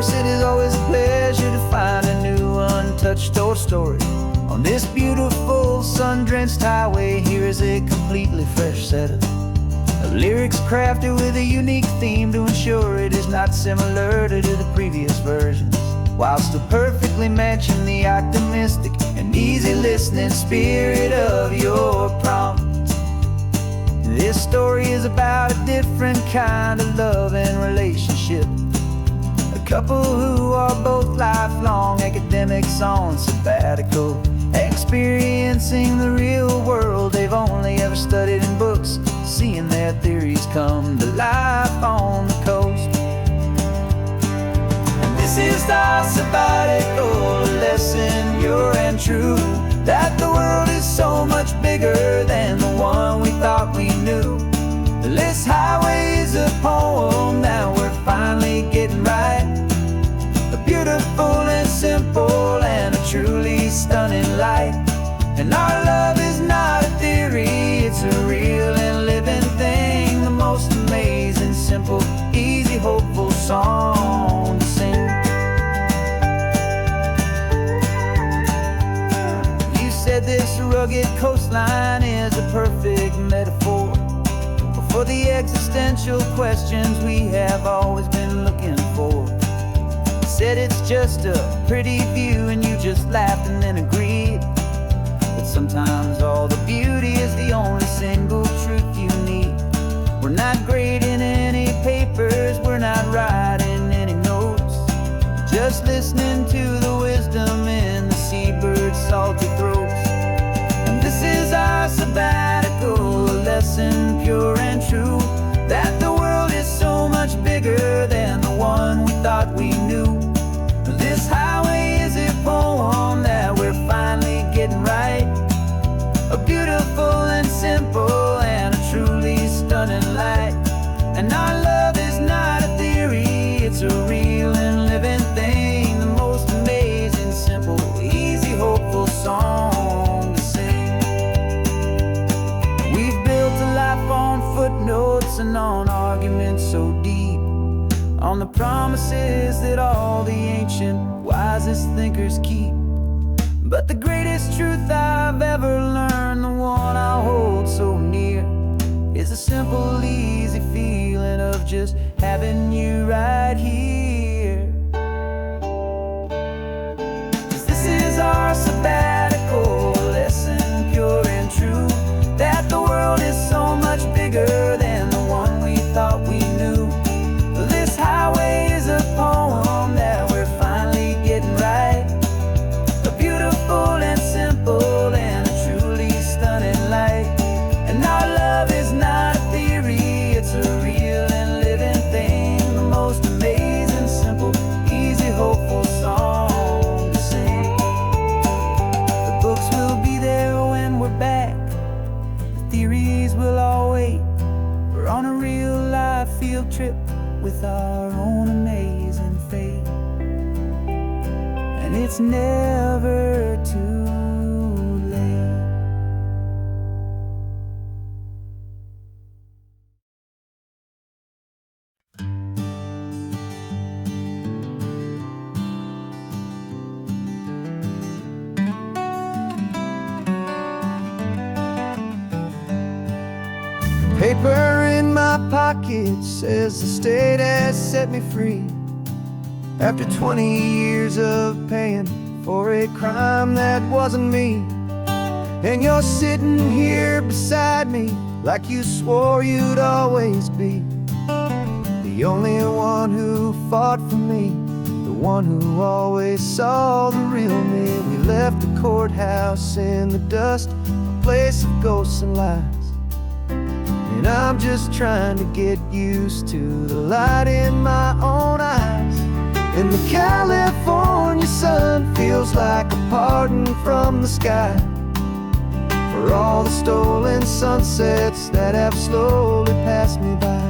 course, it is always a pleasure to find a new untouched old story. On this beautiful sun-drenched highway, here is a completely fresh set of lyrics crafted with a unique theme to ensure it is not similar to the previous versions, while still perfectly matching the optimistic and easy listening spirit of your prompt. This story is about a different kind of love and relationship. A couple who are both lifelong academics on sabbatical, experiencing the real world they've only ever studied in books, seeing their theories come to life on the coast. And this is our sabbatical lesson, pure and true, that the world is so much bigger than the one we thought we knew. This highway is a poem that we're finally getting right. A beautiful and simple and a truly stunning light. And our love is not a theory, it's a real and living thing. The most amazing, simple, easy, hopeful song to sing. You said this rugged coastline is a perfect metaphor for the existential questions we have always been looking for. You said it's just a pretty view and you just laughed and then agreed. But sometimes all the beauty is the only single truth you need. We're not grading any papers, we're not writing any notes, just listening to the wisdom in the seabird's salty throats. And this is our sabbatical lesson, pure and true, that the world is so much bigger than the one we thought we knew. This highway is a poem that we're finally getting right. A beautiful and simple and a truly stunning light. And our love is not a theory, it's a real and living thing. The most amazing, simple, easy, hopeful song to sing. We've built a life on footnotes and on arguments so deep, on the promises that all the ancient wisest thinkers keep. But the greatest truth I've ever learned, the one I hold so near, is a simple, easy feeling of just having you right here. 'Cause this is our sabbatical lesson, pure and true, that the world is so much bigger than the one we thought we knew. This highway is a poem that we're finally getting right. A beautiful and simple and a truly stunning light. And our love is not a theory, it's a real and living thing. The most amazing, simple, easy, hopeful song to sing. The books will be there when we're back, the theories will all wait. We're on a real life field trip with our own amazing fate. And it's never too late. Paper in my pocket says the state has set me free, after 20 years of paying for a crime that wasn't me. And you're sitting here beside me like you swore you'd always be, the only one who fought for me, the one who always saw the real me. We left the courthouse in the dust, a place of ghosts and lies. And I'm just trying to get used to the light in my own eyes. And the California sun feels like a pardon from the sky for all the stolen sunsets that have slowly passed me by.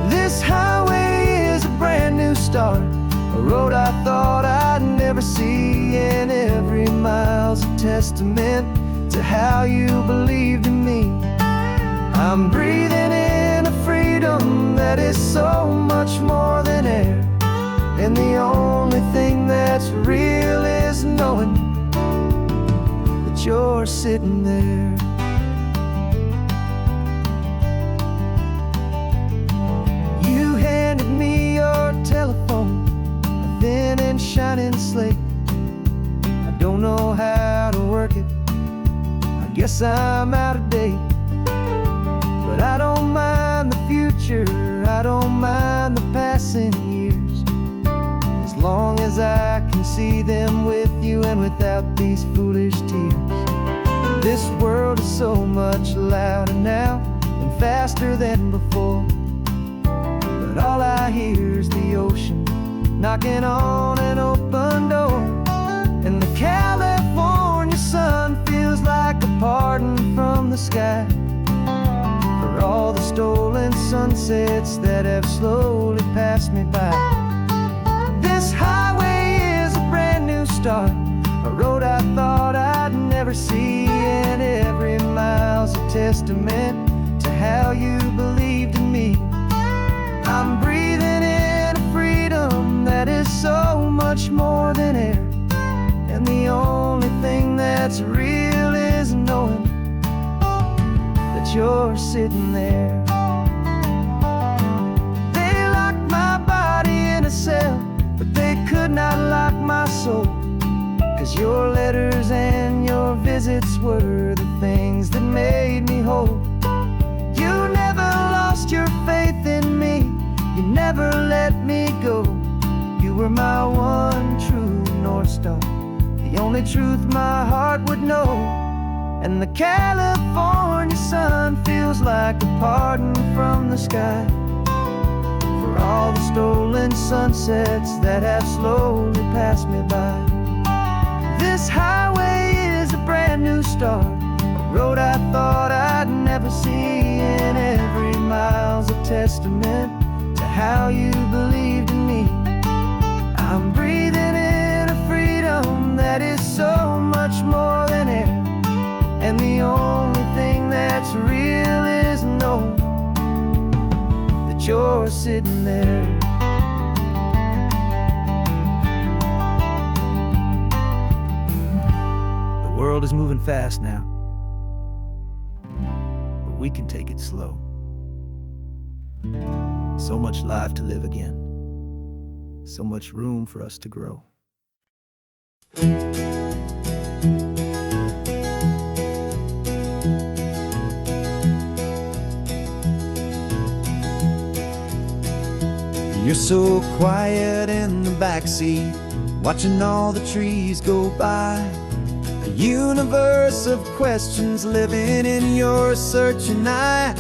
This highway is a brand new start, a road I thought I'd never see, and every mile's a testament to how you believed in me. I'm breathing in a freedom that is so much more than air, And the only thing that's real is knowing that you're sitting there. You handed me your telephone, a thin and shining slate. I don't know how to work it, I guess I'm out of date. But I don't mind the future, I don't mind the passing years, as long as I can see them with you and without these foolish tears. This world is so much louder now and faster than before, but all I hear is the ocean knocking on an open door. And the California sun feels like a pardon from the sky for all the stolen sunsets that have slowly passed me by. This highway is a brand new start, a road I thought I'd never see, and every mile's a testament to how you believed in me. I'm breathing in a freedom that is so much more than air, and the only thing that's real is knowing that you're sitting there. They locked my body in a cell, but they could not lock my soul, 'cause your letters and your visits were the things that made me whole. You never lost your faith in me, you never let me go. You were my one true North Star, the only truth my heart would know. And the California sun feels like a pardon from the sky for all the stolen sunsets that have slowly passed me by. This highway is a brand new start, a road I thought I'd never see, and every mile's a testament to how you believed in me. I'm breathing in a freedom that is so much more than air, and the only thing that's real is knowing that you're sitting there. The world is moving fast now, but we can take it slow. So much life to live again, so much room for us to grow. You're so quiet in the backseat, watching all the trees go by. A universe of questions living in your searching eye.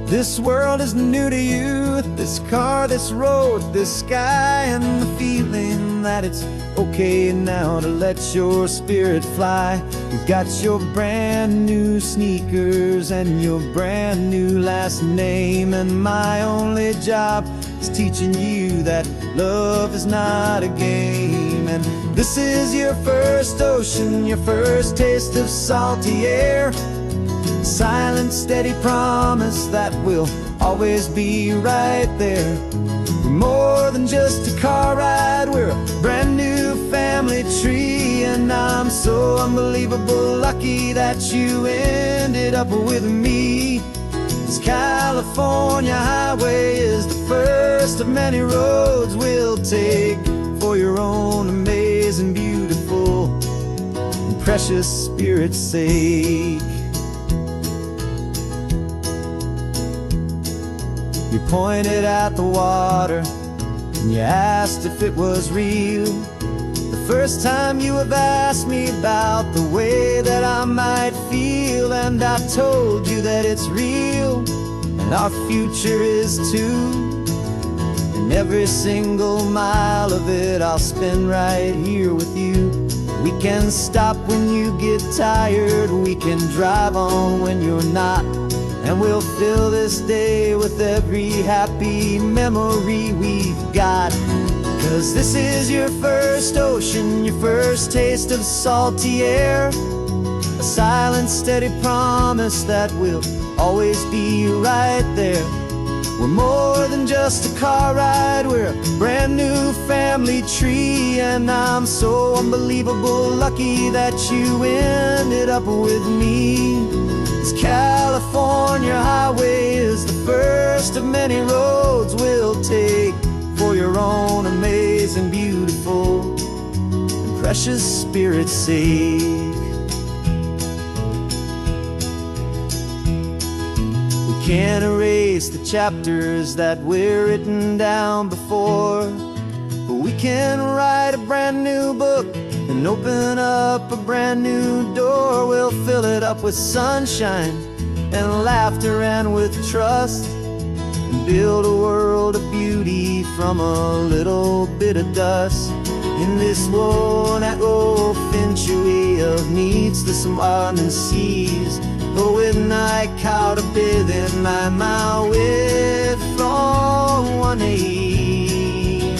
This world is new to you, this car, this road, this sky, and the feeling that it's okay now to let your spirit fly. You've got your brand new sneakers and your brand new last name, and my only job is teaching you that love is not a game. And this is your first ocean, your first taste of salty air, a silent, steady promise that we'll always be right there. We're more than just a car ride, we're a brand new family tree, and I'm so unbelievable lucky that you ended up with me. This California highway is the first of many roads we'll take for your own amazing, beautiful, and precious spirit's sake. You pointed at the water and you asked if it was real. The first time you have asked me about the way that I might feel, and I told you that it's real and our future is too. And every single mile of it I'll spend right here with you. We can stop when you get tired, we can drive on when you're not, and we'll fill this day with every happy memory we've got. 'Cause this is your first ocean, your first taste of salty air, a silent, steady promise that we'll always be right there. We're more than just a car ride, we're a brand new family tree. And I'm so unbelievable lucky that you ended up with me. This California highway is the first of many roads we'll take for your own amazing, beautiful, and precious spirit's sake. Can't erase the chapters that we're written down before, but we can write a brand new book and open up a brand new door. We'll fill it up with sunshine and laughter and with trust, and build a world of beauty from a little bit of dust. In this world century of needs to some ardent seas, but with night caught a bit in my way from 180.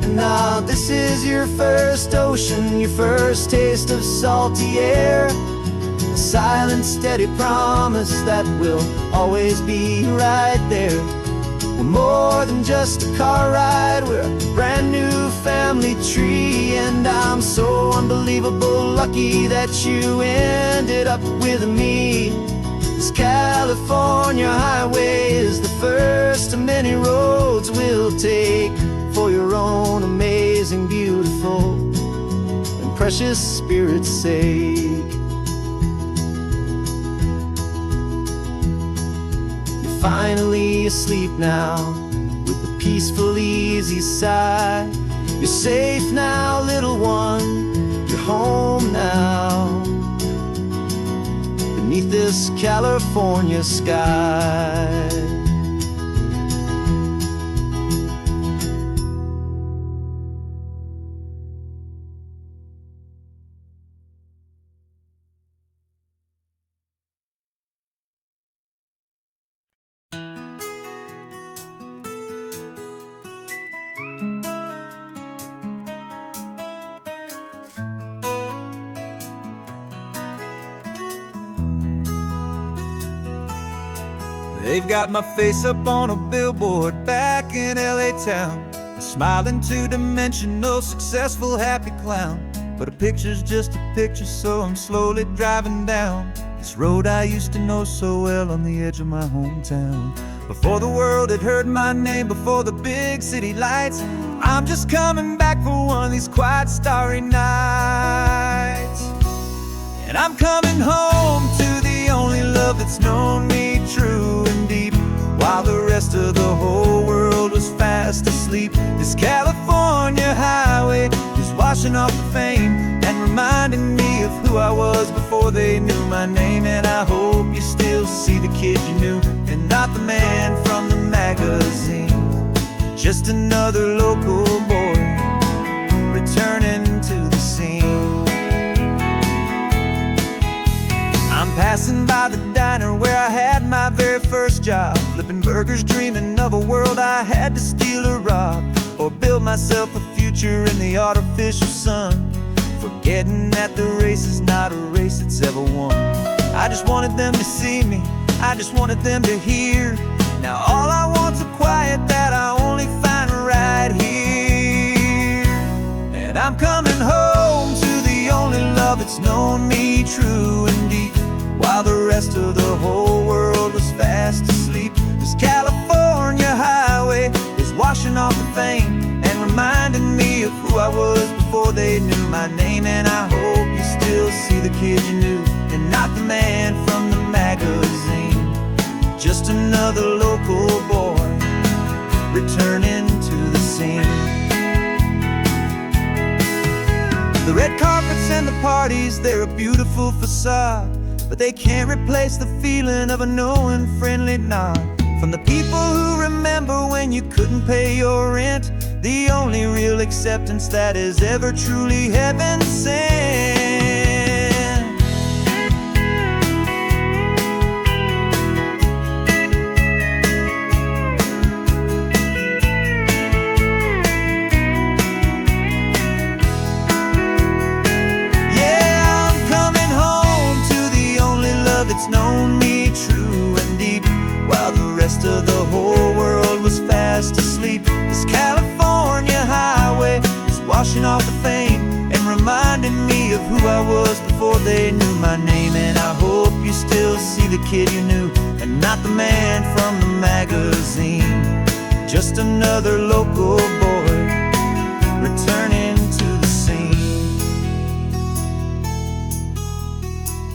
And now this is your first ocean, your first taste of salty air, a silent, steady promise that we'll always be right there. We're more than just a car ride, we're a brand new family tree. And I'm so unbelievable lucky that you ended up with me. This California highway is the first of many roads we'll take for your own amazing, beautiful, and precious spirit's sake. Finally asleep now, with a peaceful, easy sigh. You're safe now, little one, you're home now, beneath this California sky. They've got my face up on a billboard back in LA town, a smiling two-dimensional, successful, happy clown. But a picture's just a picture, so I'm slowly driving down this road I used to know so well on the edge of my hometown. Before the world had heard my name, before the big city lights, I'm just coming back for one of these quiet, starry nights. And I'm coming home to the only love that's known me true and deep, while the rest of the whole world was fast asleep. This California highway is washing off the fame and reminding me of who I was before they knew my name. And I hope you still see the kid you knew, and not the man from the magazine, just another local boy returning to the scene. I'm passing by the diner where I had my very first job, flipping burgers, dreaming of a world I had to steal or rob, or build myself a future in the artificial sun, forgetting that the race is not a race that's ever won. I just wanted them to see me, I just wanted them to hear. Now all I want's a quiet that I only find right here. And I'm coming home to the only love that's known me true and deep, while the rest of the whole world was fast asleep. This California highway is washing off the fame and reminding me of who I was before they knew my name. And I hope you still see the kid you knew, and not the man from the magazine, just another local boy returning to the scene. The red carpets and the parties, they're a beautiful facade, but they can't replace the feeling of a knowing, friendly nod from the people who remember when you couldn't pay your rent, the only real acceptance that is ever truly heaven sent. It's known me true and deep, while the rest of the whole reminding me of who I was before they knew my name. And I hope you still see the kid you knew, and not the man from the magazine. Just another local boy returning to the scene.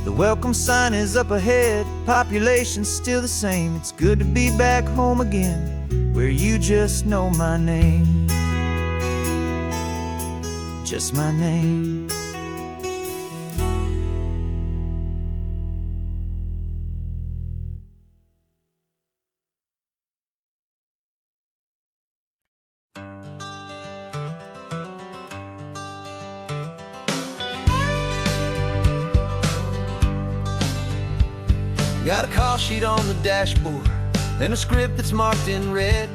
The welcome sign is up ahead, population's still the same. It's good to be back home again, where you just know my name. Just my name. Got a call sheet on the dashboard and a script that's marked in red.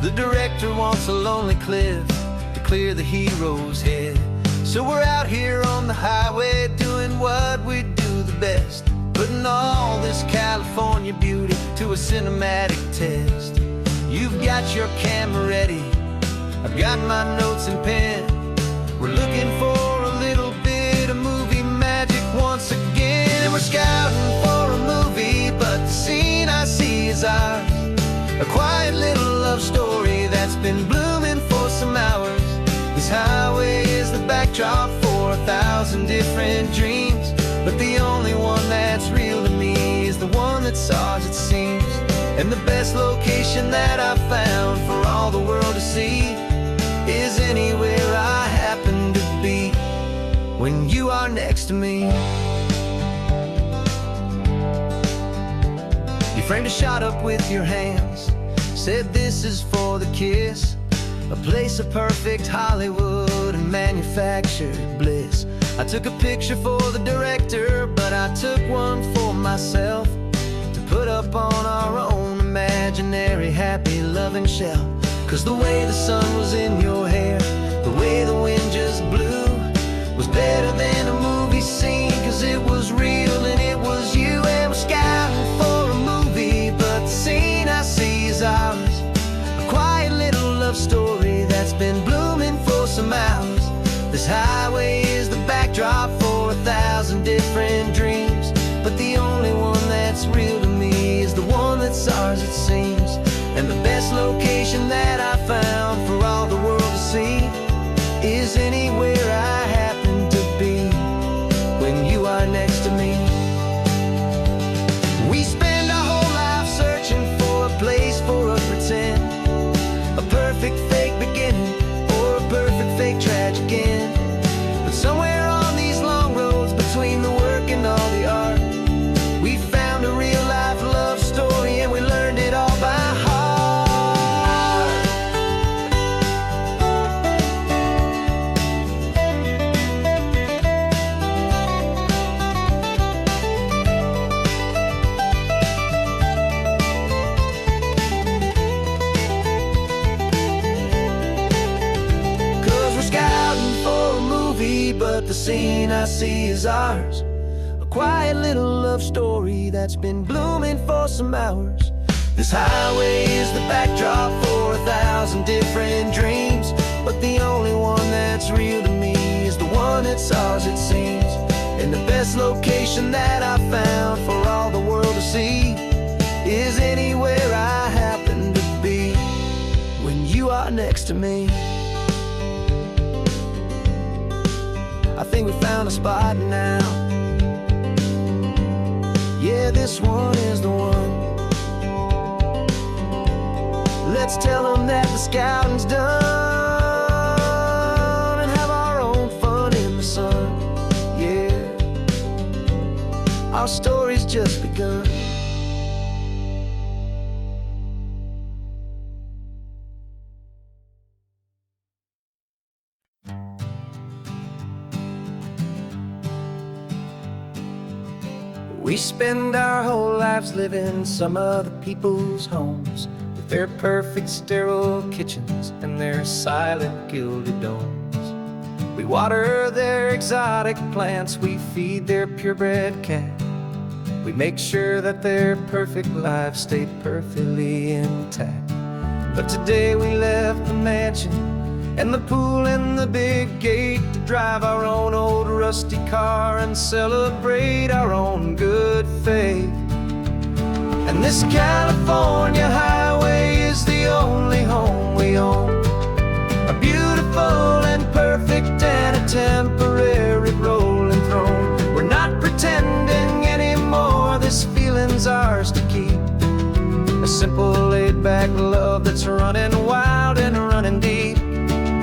The director wants a lonely cliff to clear the hero's head. So we're out here on the highway doing what we do the best, putting all this California beauty to a cinematic test. You've got your camera ready, I've got my notes and pen. We're looking for a little bit of movie magic once again. And we're scouting for a movie, but the scene I see is ours. A quiet little love story that's been blooming for some hours. This highway is the backdrop for 1,000 different dreams, but the only one that's real to me is the one that's ours, it seems. And the best location that I've found for all the world to see is anywhere I happen to be when you are next to me. You framed a shot up with your hands, said this is for the kiss, a place of perfect Hollywood and manufactured bliss. I took a picture for the director, but I took one for myself to put up on our own imaginary happy loving shelf. Cause the way the sun was in your hair, the way the wind just blew, was better than a movie scene. Cause it was real and it was you. And we're scouting for a movie, but the scene I see is ours. A quiet little love story that's been blooming for some hours. This highway is the backdrop for 1,000 different dreams, but the only one that's real to me is the one that's ours, it seems. And the best location that I found for all the world to see is anywhere I happen to be when you are next to me. We spend our whole life searching for a place for a pretend, a perfect fake beginning or a perfect fake tragic end. But somewhere on these long roads between the work and all the art, we found a real life love story and we learned it all by heart. But the scene I see is ours. A quiet little love story that's been blooming for some hours. This highway is the backdrop for 1,000 different dreams, but the only one that's real to me is the one that's ours, it seems. And the best location that I found for all the world to see is anywhere I happen to be when you are next to me. I think we found a spot now. Yeah, this one is the one. Let's tell them that the scouting's done and have our own fun in the sun. Yeah, our story's just begun. We spend our whole lives living some other people's homes, with their perfect sterile kitchens and their silent gilded domes. We water their exotic plants, we feed their purebred cat. We make sure that their perfect lives stay perfectly intact. But today we left the mansion and the pool and the big gate to drive our own old rusty car and celebrate our own good faith. And this California highway is the only home we own, a beautiful and perfect and a temporary rolling throne. We're not pretending anymore, this feeling's ours to keep, a simple laid-back love that's running wild and running deep.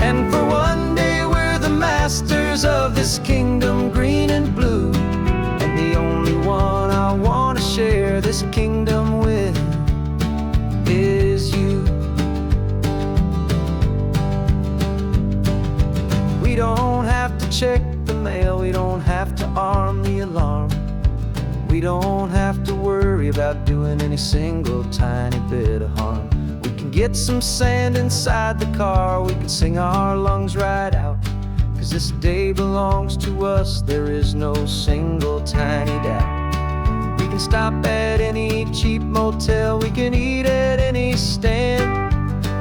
And for one day we're the masters of this kingdom green and blue, and the only one I want to share this kingdom with is you. We don't have to check the mail, we don't have to arm the alarm, we don't have to worry about doing any single tiny bit of harm. We can get some sand inside the car, we can sing our lungs right out, 'cause this day belongs to us, there is no single tiny doubt. We can stop at any cheap motel, we can eat at any stand,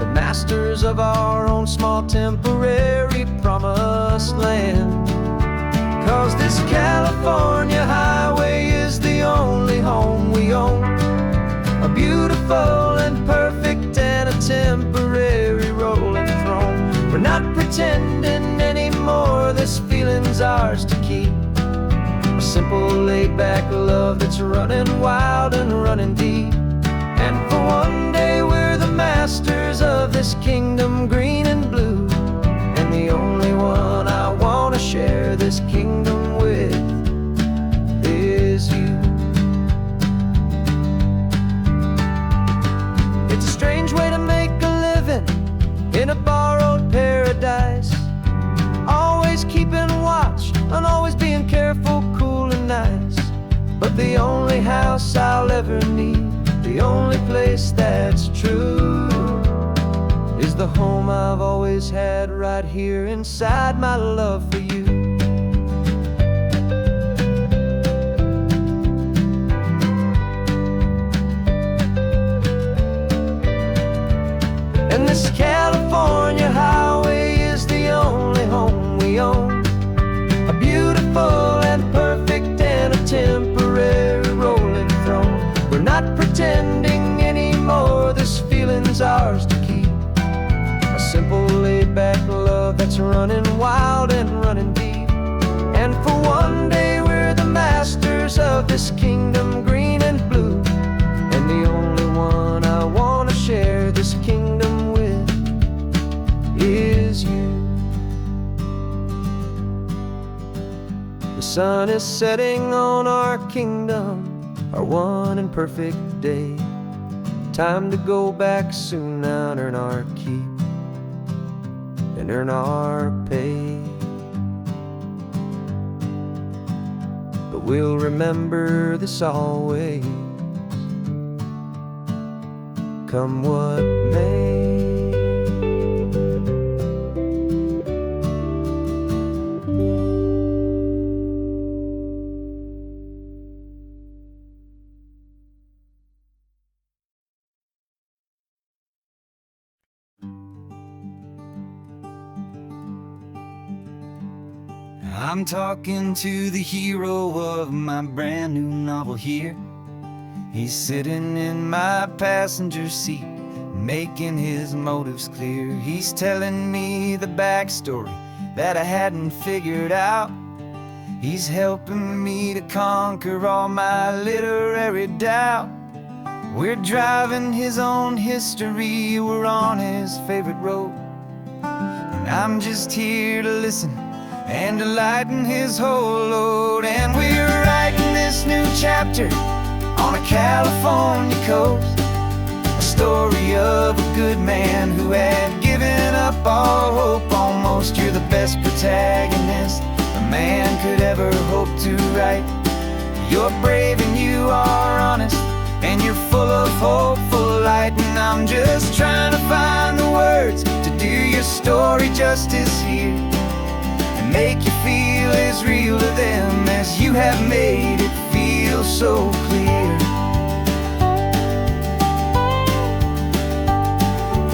the masters of our own small temporary promised land. 'Cause this California highway is the only home we own, a beautiful and perfect and a temporary rolling throne. We're not pretending anymore, this feeling's ours to keep, a simple laid-back love that's running wild and running deep. And for one day we're the masters of this kingdom green and blue, and the only one I want to share this kingdom with is you. It's a strange way to make a living in a borrowed paradise, always keeping watch and always being careful, cool and nice. But the only house I'll ever need, the only place that's true, is the home I've always had right here inside my love for you. And this California highway is the only home we own, a beautiful and perfect and a temporary rolling throne. We're not pretending anymore, this feeling's ours to keep, a simple laid-back love that's running wild and running deep. And for one day we're the masters of this kingdom green and blue, and the only one I want to share this kingdom with is you. The sun is setting on our kingdom, our one and perfect day. Time to go back soon now and earn our keep and earn our pay. But we'll remember this always, come what may. I'm talking to the hero of my brand new novel here. He's sitting in my passenger seat, making his motives clear. He's telling me the backstory that I hadn't figured out. He's helping me to conquer all my literary doubt. We're driving his own history, we're on his favorite road, and I'm just here to listen and to lighten his whole load. And we're writing this new chapter on a California coast, a story of a good man who had given up all hope almost. You're the best protagonist a man could ever hope to write. You're brave and you are honest, and you're full of hopeful light. And I'm just trying to find the words to do your story justice here, make you feel as real to them as you have made it feel so clear.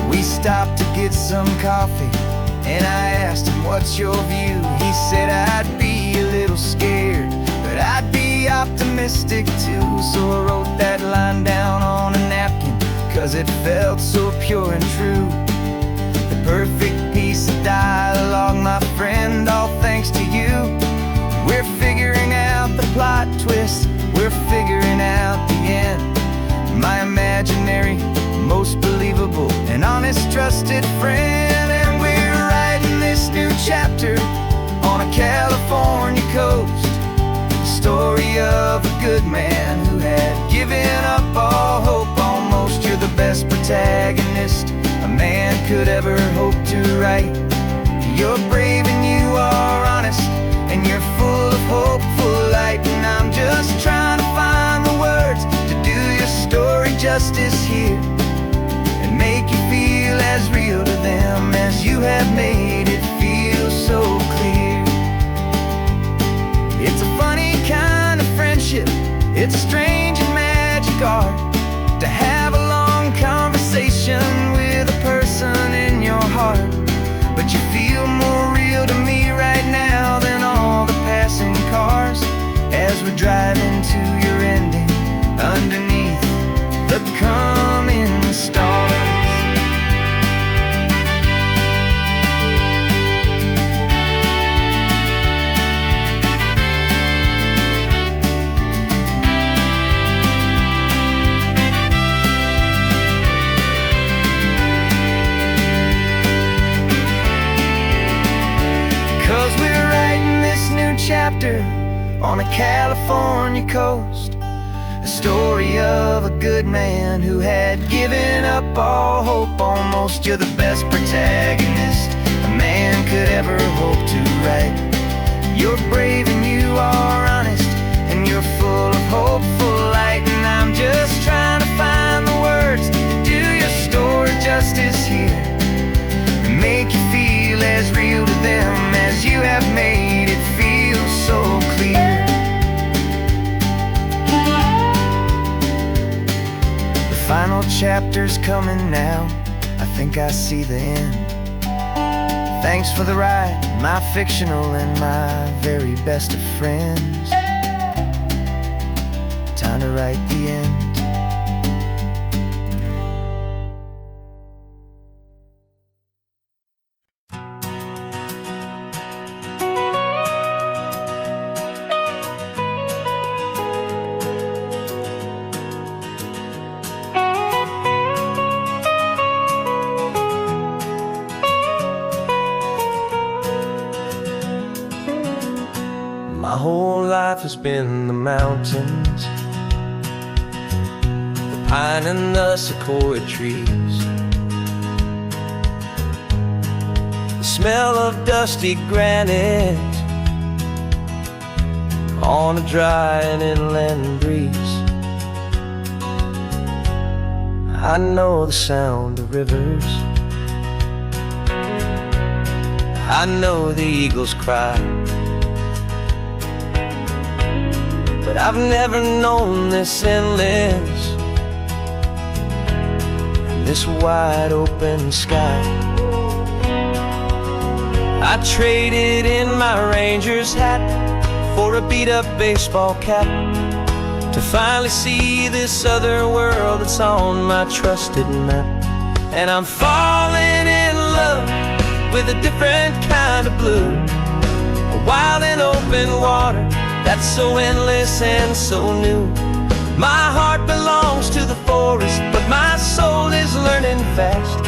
We stopped to get some coffee And I asked him, what's your view? He said, I'd be a little scared, but I'd be optimistic too. So I wrote that line down on a napkin, 'cause it felt so pure and true. The perfect piece of dialogue, my friend, all thanks to you. We're figuring out the plot twist, we're figuring out the end. My imaginary, most believable and honest trusted friend. And we're writing this new chapter on a California coast, the story of a good man who had given up all hope almost. You're the best protagonist a man could ever hope to write. You're brave and you are honest, and you're full of hopeful light. And I'm just trying to find the words to do your story justice here, and make you feel as real to them as you have made it feel so clear. It's a funny kind of friendship, it's strange and magic art to have a long conversation with a person in your heart. But you feel more real to me right now than all the passing cars, as we're driving to your ending underneath the coming stars. Chapter on a California coast, a story of a good man who had given up all hope almost. You're the best protagonist a man could ever hope to write. You're brave and you are honest, and you're full of hopeful light. And I'm just trying to find the words to do your story justice here, and make you feel as real to them as you have made it feel so clear. The final chapter's coming now, I think I see the end. Thanks for the ride, my fictional and my very best of friends. Time to write the end. My whole life has been the mountains, the pine and the sequoia trees, the smell of dusty granite on a dry and inland breeze. I know the sound of rivers, I know the eagles cry, but I've never known this endless and this wide open sky. I traded in my Ranger's hat for a beat-up baseball cap to finally see this other world that's on my trusted map. And I'm falling in love with a different kind of blue, a wild and open water that's so endless and so new. My heart belongs to the forest, but my soul is learning fast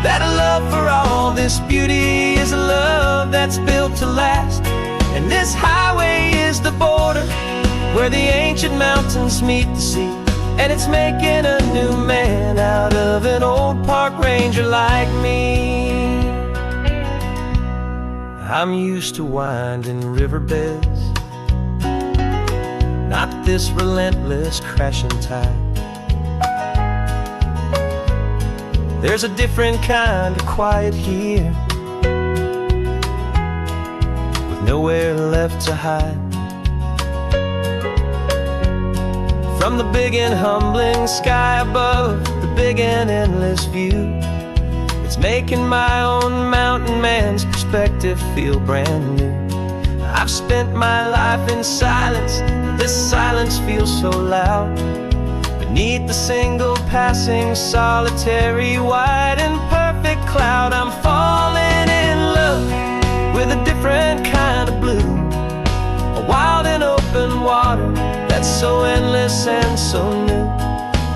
that a love for all this beauty is a love that's built to last. And this highway is the border where the ancient mountains meet the sea, and it's making a new man out of an old park ranger like me. I'm used to winding riverbeds, not this relentless crashing tide. There's a different kind of quiet here, with nowhere left to hide. From the big and humbling sky above, the big and endless view, it's making my own mountain man's perspective feel brand new. I've spent my life in silence, this silence feels so loud. Beneath the single passing solitary white and perfect cloud, I'm falling in love with a different kind of blue, a wild and open water that's so endless and so new.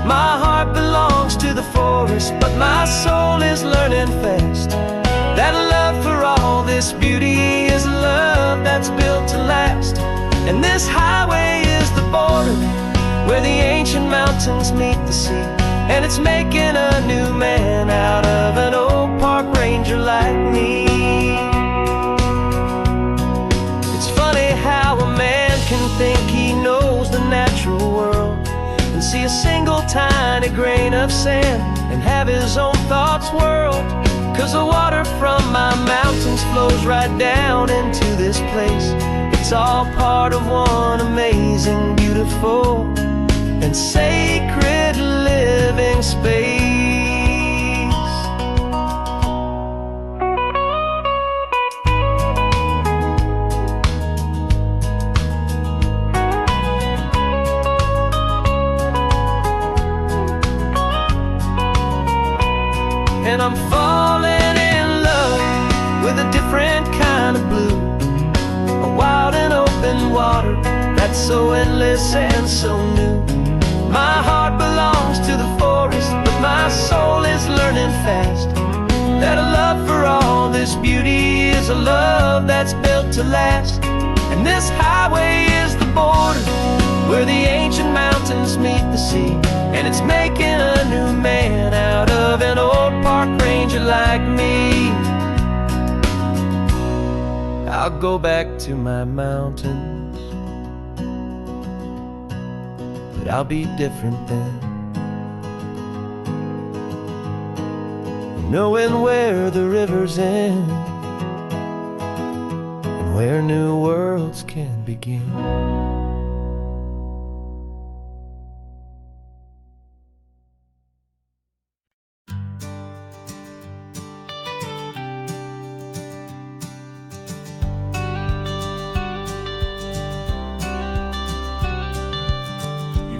My heart belongs to the forest, but my soul is learning fast that love for all this beauty is love that's built to last. And this highway is the border where the ancient mountains meet the sea, and it's making a new man out of an old park ranger like me. It's funny how a man can think he knows the natural world and see a single tiny grain of sand and have his own thoughts whirl. 'Cause the water from my mountains flows right down into this place. It's all part of one amazing, beautiful, and sacred living space. And I'm falling in love with a different kind of blue, a wild and open water that's so endless and so new. My heart belongs to the forest, but my soul is learning fast that a love for all this beauty is a love that's built to last. And this highway is the border where the ancient mountains meet the sea, and it's making a new man out of an old park ranger like me. I'll go back to my mountains, but I'll be different then, knowing where the rivers end and where new worlds can begin.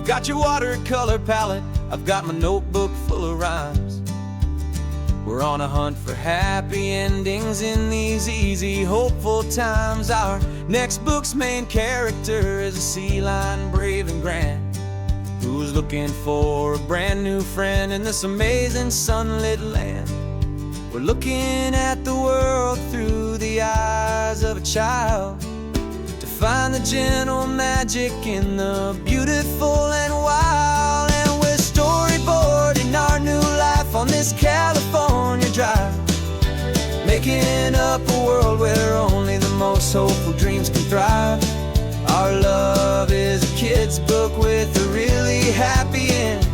Got your watercolor palette, I've got my notebook full of rhymes. We're on a hunt for happy endings in these easy, hopeful times. Our next book's main character is a sea lion, brave and grand, who's looking for a brand new friend in this amazing sunlit land. We're looking at the world through the eyes of a child, find the gentle magic in the beautiful and wild. And we're storyboarding our new life on this California drive, making up a world where only the most hopeful dreams can thrive. Our love is a kid's book with a really happy end,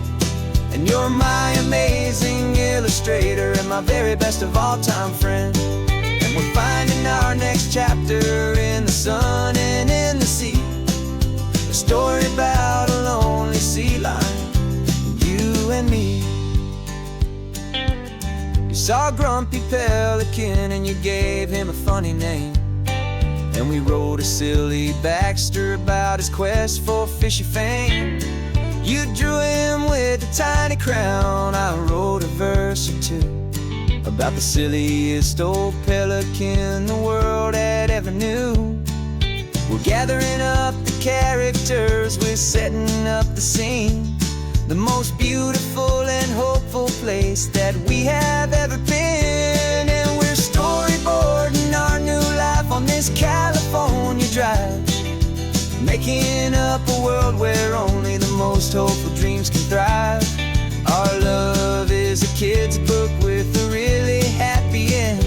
and you're my amazing illustrator and my very best of all time friend. And we're finding our next chapter in the sun and in the sea, a story about a lonely sea lion, you and me. You saw a grumpy pelican and you gave him a funny name, and we wrote a silly Baxter about his quest for fishy fame. You drew him with a tiny crown, I wrote a verse or two about the silliest old pelican the world had ever knew. We're gathering up the characters, we're setting up the scene, the most beautiful and hopeful place that we have ever been. And we're storyboarding our new life on this California drive, making up a world where only the most hopeful dreams can thrive. Our love is a kid's book with a really happy end,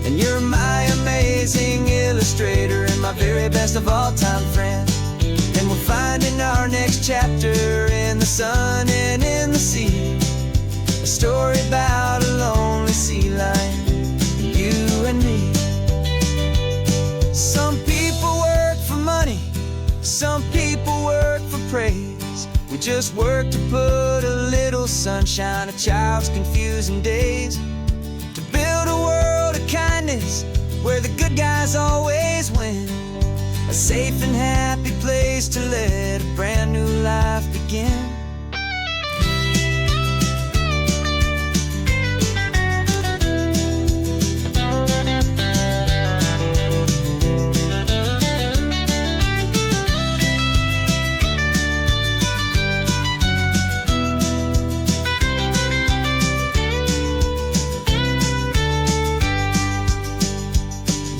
and you're my amazing illustrator and my very best of all time friend. And we're finding our next chapter in the sun and in the sea, a story about a lonely sea lion, you and me. Some people work for money, some people work for praise. We just work to put a little sunshine a child's confusing days. happiness, where the good guys always win. A safe and happy place to let a brand new life begin.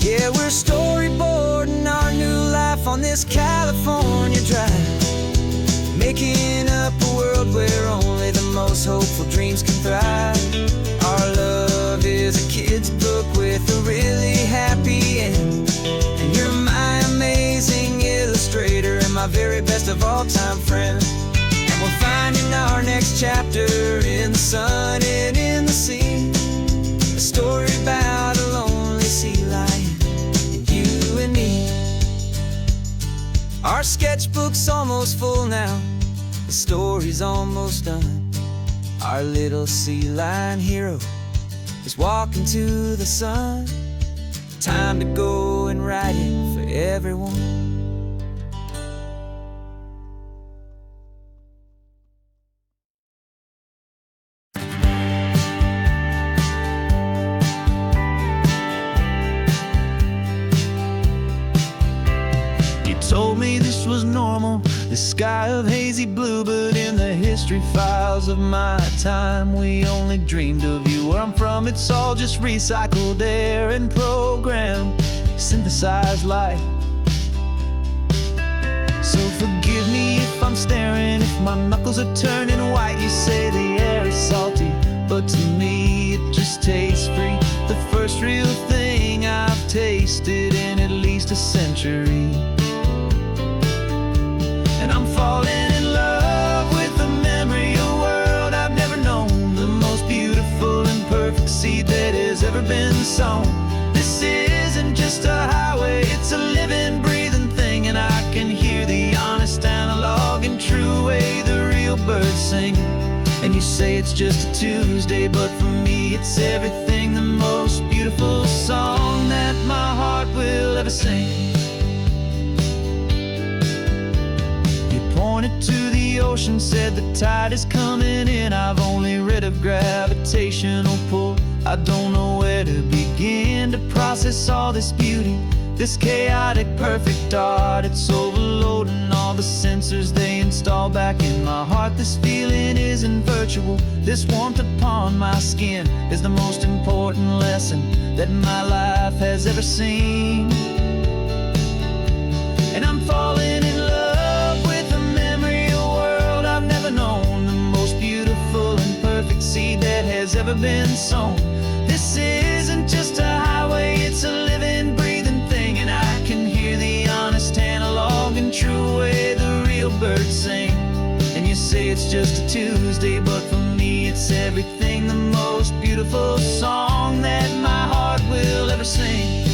Yeah, we're storyboarding our new life on this California drive, making up a world where only the most hopeful dreams can thrive. Our love is a kid's book with a really happy end, and you're my amazing illustrator and my very best of all time friend. And we're finding our next chapter in the sun and in the sea, a story about a lonely sea lion, you and me. Our sketchbook's almost full now, the story's almost done. Our little sea lion hero is walking to the sun. Time to go and write it for everyone. Told me this was normal, this sky of hazy blue, but in the history files of my time, we only dreamed of you. Where I'm from, it's all just recycled air and programmed, synthesized light. So forgive me if I'm staring, if my knuckles are turning white. You say the air is salty, but to me it just tastes free. The first real thing I've tasted in at least a century. And I'm falling in love with the memory of a world I've never known, the most beautiful and perfect seed that has ever been sown. This isn't just a highway, it's a living, breathing thing, and I can hear the honest analog and true way the real birds sing. And you say it's just a Tuesday, but for me it's everything, the most beautiful song that my heart will ever sing. Pointed to the ocean, said the tide is coming in. I've only read of gravitational pull, I don't know where to begin to process all this beauty, this chaotic perfect art. It's overloading all the sensors they install back in my heart. This feeling isn't virtual, this warmth upon my skin is the most important lesson that my life has ever seen. And I'm falling in love with a memory of a world I've never known, the most beautiful and perfect seed that has ever been sown. This isn't just a highway, it's a living, breathing thing, and I can hear the honest analog and true way the real birds sing. And you say it's just a Tuesday, but for me it's everything, the most beautiful song that my heart will ever sing.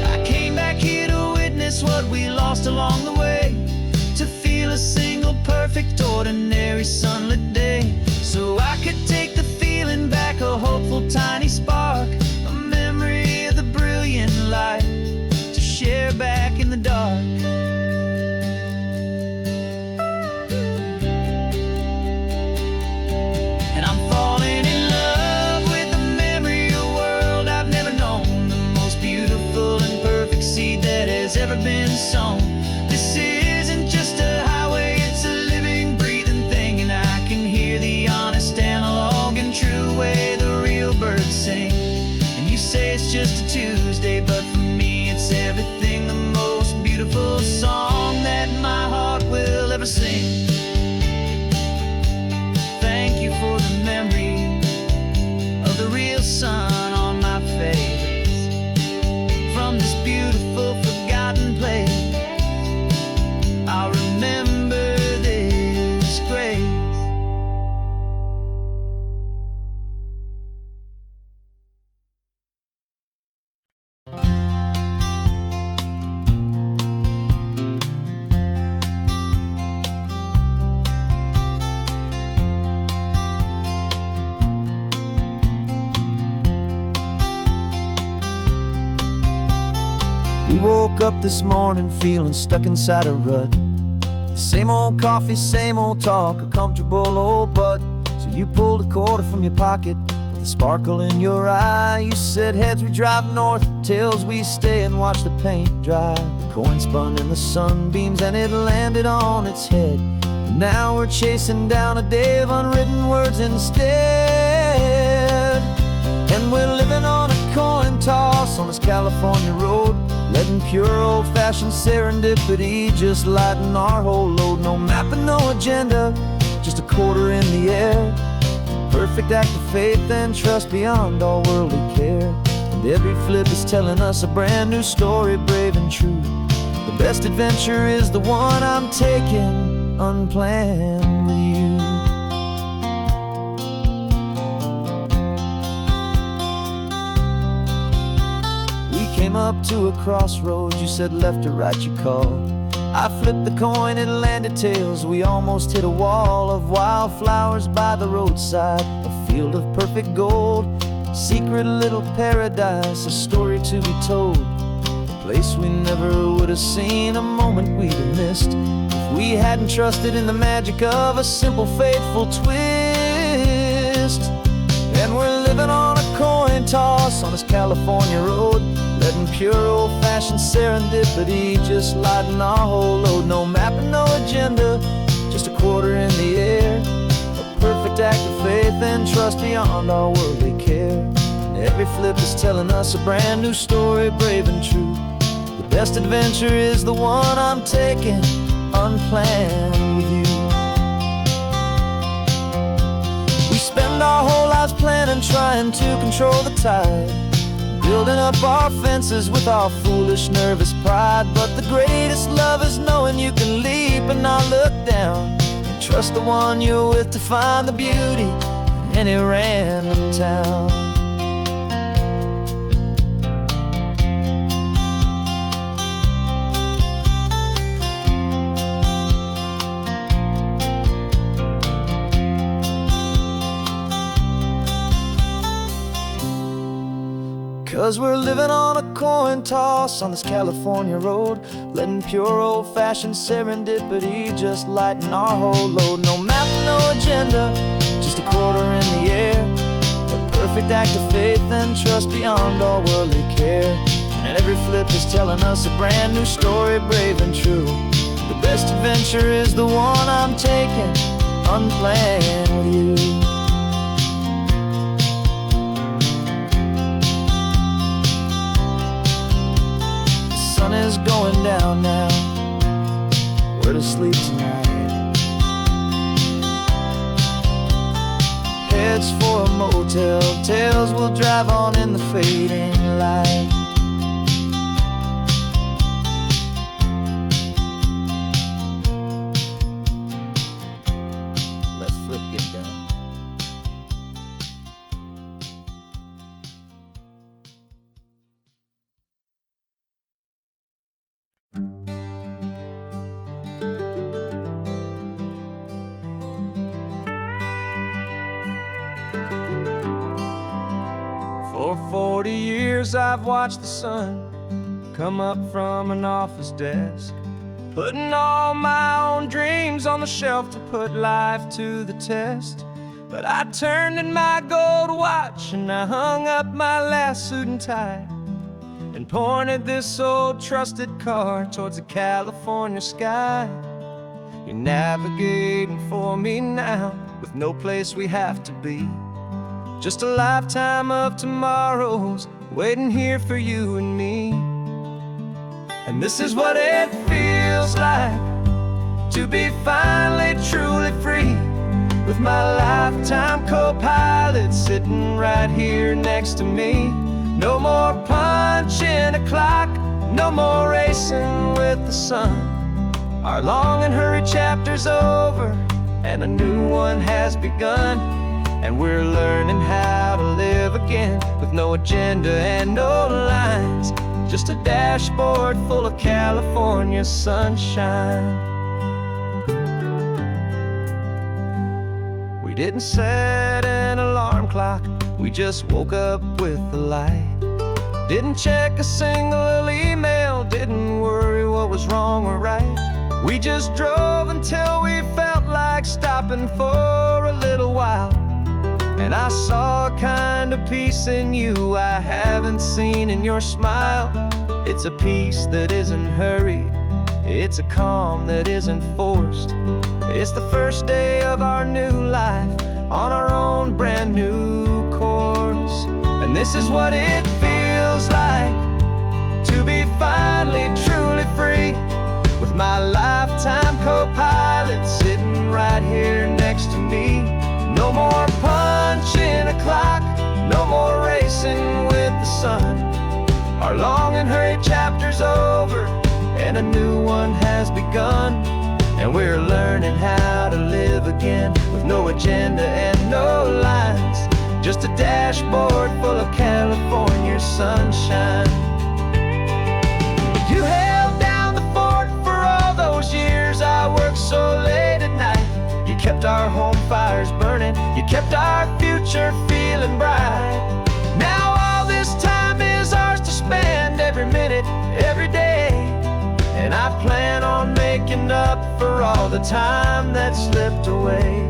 I came back here to witness what we lost along the way, to feel a single perfect ordinary sunlit day, so I could take the feeling back, a hopeful tiny spark, a memory of the brilliant light to share back in the dark. And I'm falling in love with the memory of a world I've never known, the most beautiful and perfect seed that has ever been sown. This isn't just a highway, it's a living, breathing thing, and I can hear the honest analog and true way the real birds sing. And you say it's just a Tuesday, but for me it's everything, the most beautiful song that my heart will ever sing. Thank you for the memory of the real sun on my face, from this beautiful forgotten place. We woke up this morning feeling stuck inside a rut. Same old coffee, same old talk, a comfortable old butt. So you pulled a quarter from your pocket with a sparkle in your eye. You said heads we drive north, tails we stay and watch the paint dry. The coin spun in the sunbeams and it landed on its head. Now we're chasing down a day of unwritten words instead. And we're living on a coin toss on this California road, letting pure old-fashioned serendipity just lighten our whole load. No map and no agenda, just a quarter in the air. Perfect act of faith and trust beyond all worldly care. And every flip is telling us a brand new story, brave and true. The best adventure is the one I'm taking unplanned with you. Came up to a crossroads, you said left or right you called. I flipped the coin, it landed tails. We almost hit a wall of wildflowers by the roadside, a field of perfect gold, secret little paradise, a story to be told. A place we never would have seen, a moment we'd have missed if we hadn't trusted in the magic of a simple faithful twist. And we're living on a coin toss on this California road, letting pure old-fashioned serendipity just lighten our whole load. No map and no agenda, just a quarter in the air. A perfect act of faith and trust beyond our worldly care. And every flip is telling us a brand new story, brave and true. The best adventure is the one I'm taking unplanned with you. We spend our whole lives planning, trying to control the tide, building up our fences with our foolish, nervous pride. But the greatest love is knowing you can leap and not look down, and trust the one you're with to find the beauty in any random town. 'Cause we're living on a coin toss on this California road, letting pure old-fashioned serendipity just lighten our whole load. No map, no agenda, just a quarter in the air. A perfect act of faith and trust beyond all worldly care. And every flip is telling us a brand new story, brave and true. The best adventure is the one I'm taking unplanned with you. Sun is going down now, we're to sleep tonight. Heads for a motel, tails will drive on in the fading light. Let's flip get down. For 40 years I've watched the sun come up from an office desk, putting all my own dreams on the shelf to put life to the test. But I turned in my gold watch and I hung up my last suit and tie, and pointed this old trusted car towards the California sky. You're navigating for me now, with no place we have to be. Just a lifetime of tomorrows waiting here for you and me. And this is what it feels like to be finally truly free, with my lifetime co-pilot sitting right here next to me. No more punching a clock, no more racing with the sun. Our long and hurried chapter's over and a new one has begun. And we're learning how to live again, with no agenda and no lines, just a dashboard full of California sunshine. We didn't set an alarm clock, we just woke up with the light. Didn't check a single email, wrong or right. We just drove until we felt like stopping for a little while. And I saw a kind of peace in you I haven't seen in your smile. It's a peace that isn't hurried, it's a calm that isn't forced. It's the first day of our new life on our own brand new course. And this is what it feels like to be finally truly free, with my lifetime co-pilot sitting right here next to me. No more punching a clock, no more racing with the sun. Our long and hurried chapter's over, and a new one has begun. And we're learning how to live again, with no agenda and no lines, just a dashboard full of California sunshine. You held down the fort for all those years I worked so late at night. You kept our home fires burning, you kept our future feeling bright. Now all this time is ours to spend, every minute, every day. And I plan on making up for all the time that slipped away.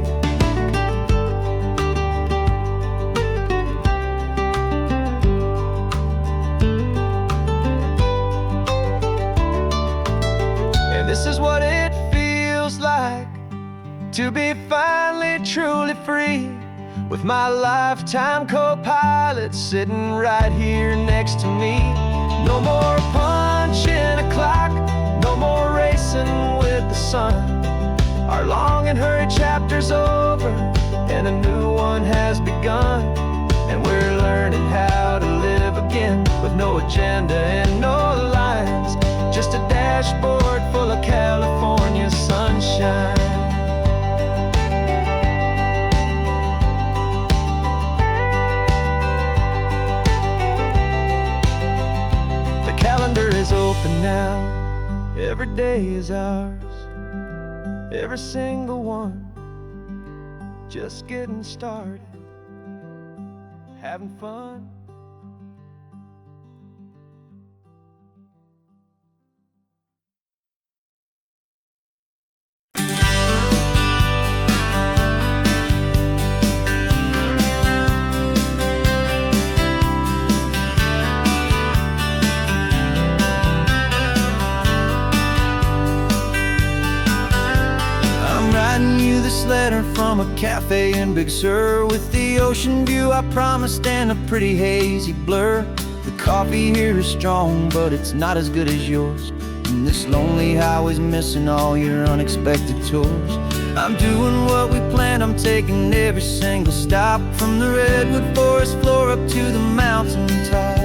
And this is what it feels like to be finally truly free, with my lifetime co-pilot sitting right here next to me. No more punching a clock, no more racing with the sun. Our long and hurried chapter's over, and a new one has begun. And we're learning how to live again, with no agenda and no lines, just a dashboard full of California sunshine. The calendar is open now, every day is ours, every single one, just getting started, having fun. This letter from a cafe in Big Sur, with the ocean view I promised and a pretty hazy blur. The coffee here is strong, but it's not as good as yours. And this lonely highway's missing all your unexpected tours. I'm doing what we planned, I'm taking every single stop, from the redwood forest floor up to the mountain top.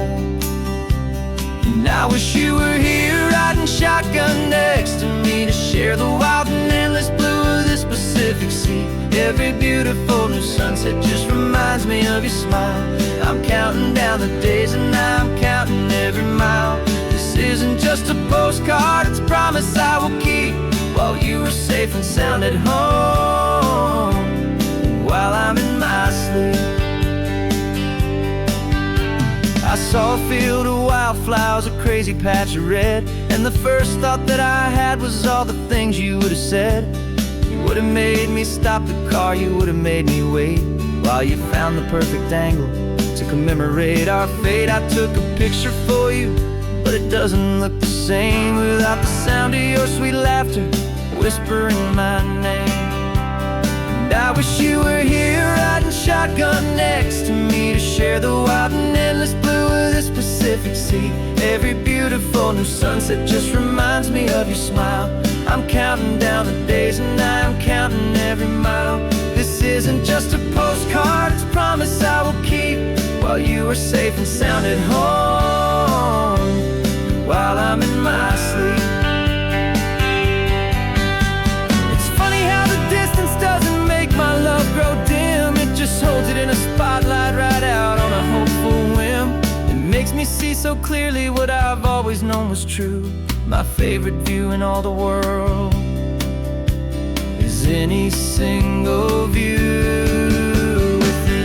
And I wish you were here riding shotgun next to me, to share the wild and endless blue of this Pacific Sea. Every beautiful new sunset just reminds me of your smile. I'm counting down the days and I'm counting every mile. This isn't just a postcard, it's a promise I will keep, while you are safe and sound at home, while I'm in my sleep. I saw a field of wildflowers, a crazy patch of red, and the first thought that I had was all the things you would have said. You would have made me stop the car, you would have made me wait, while you found the perfect angle to commemorate our fate. I took a picture for you, but it doesn't look the same without the sound of your sweet laughter whispering my name. And I wish you were here riding shotgun next to me, to share the wild and endless blue of this Pacific Sea. Every beautiful new sunset just reminds me of your smile. I'm counting down the days and I'm counting every mile. This isn't just a postcard, it's a promise I will keep, while you are safe and sound at home, while I'm in my sleep. It's funny how the distance doesn't make my love grow dim, it just holds it in a spotlight right out on a hopeful whim. It makes me see so clearly what I've always known was true. My favorite view in all the world is any single view with you.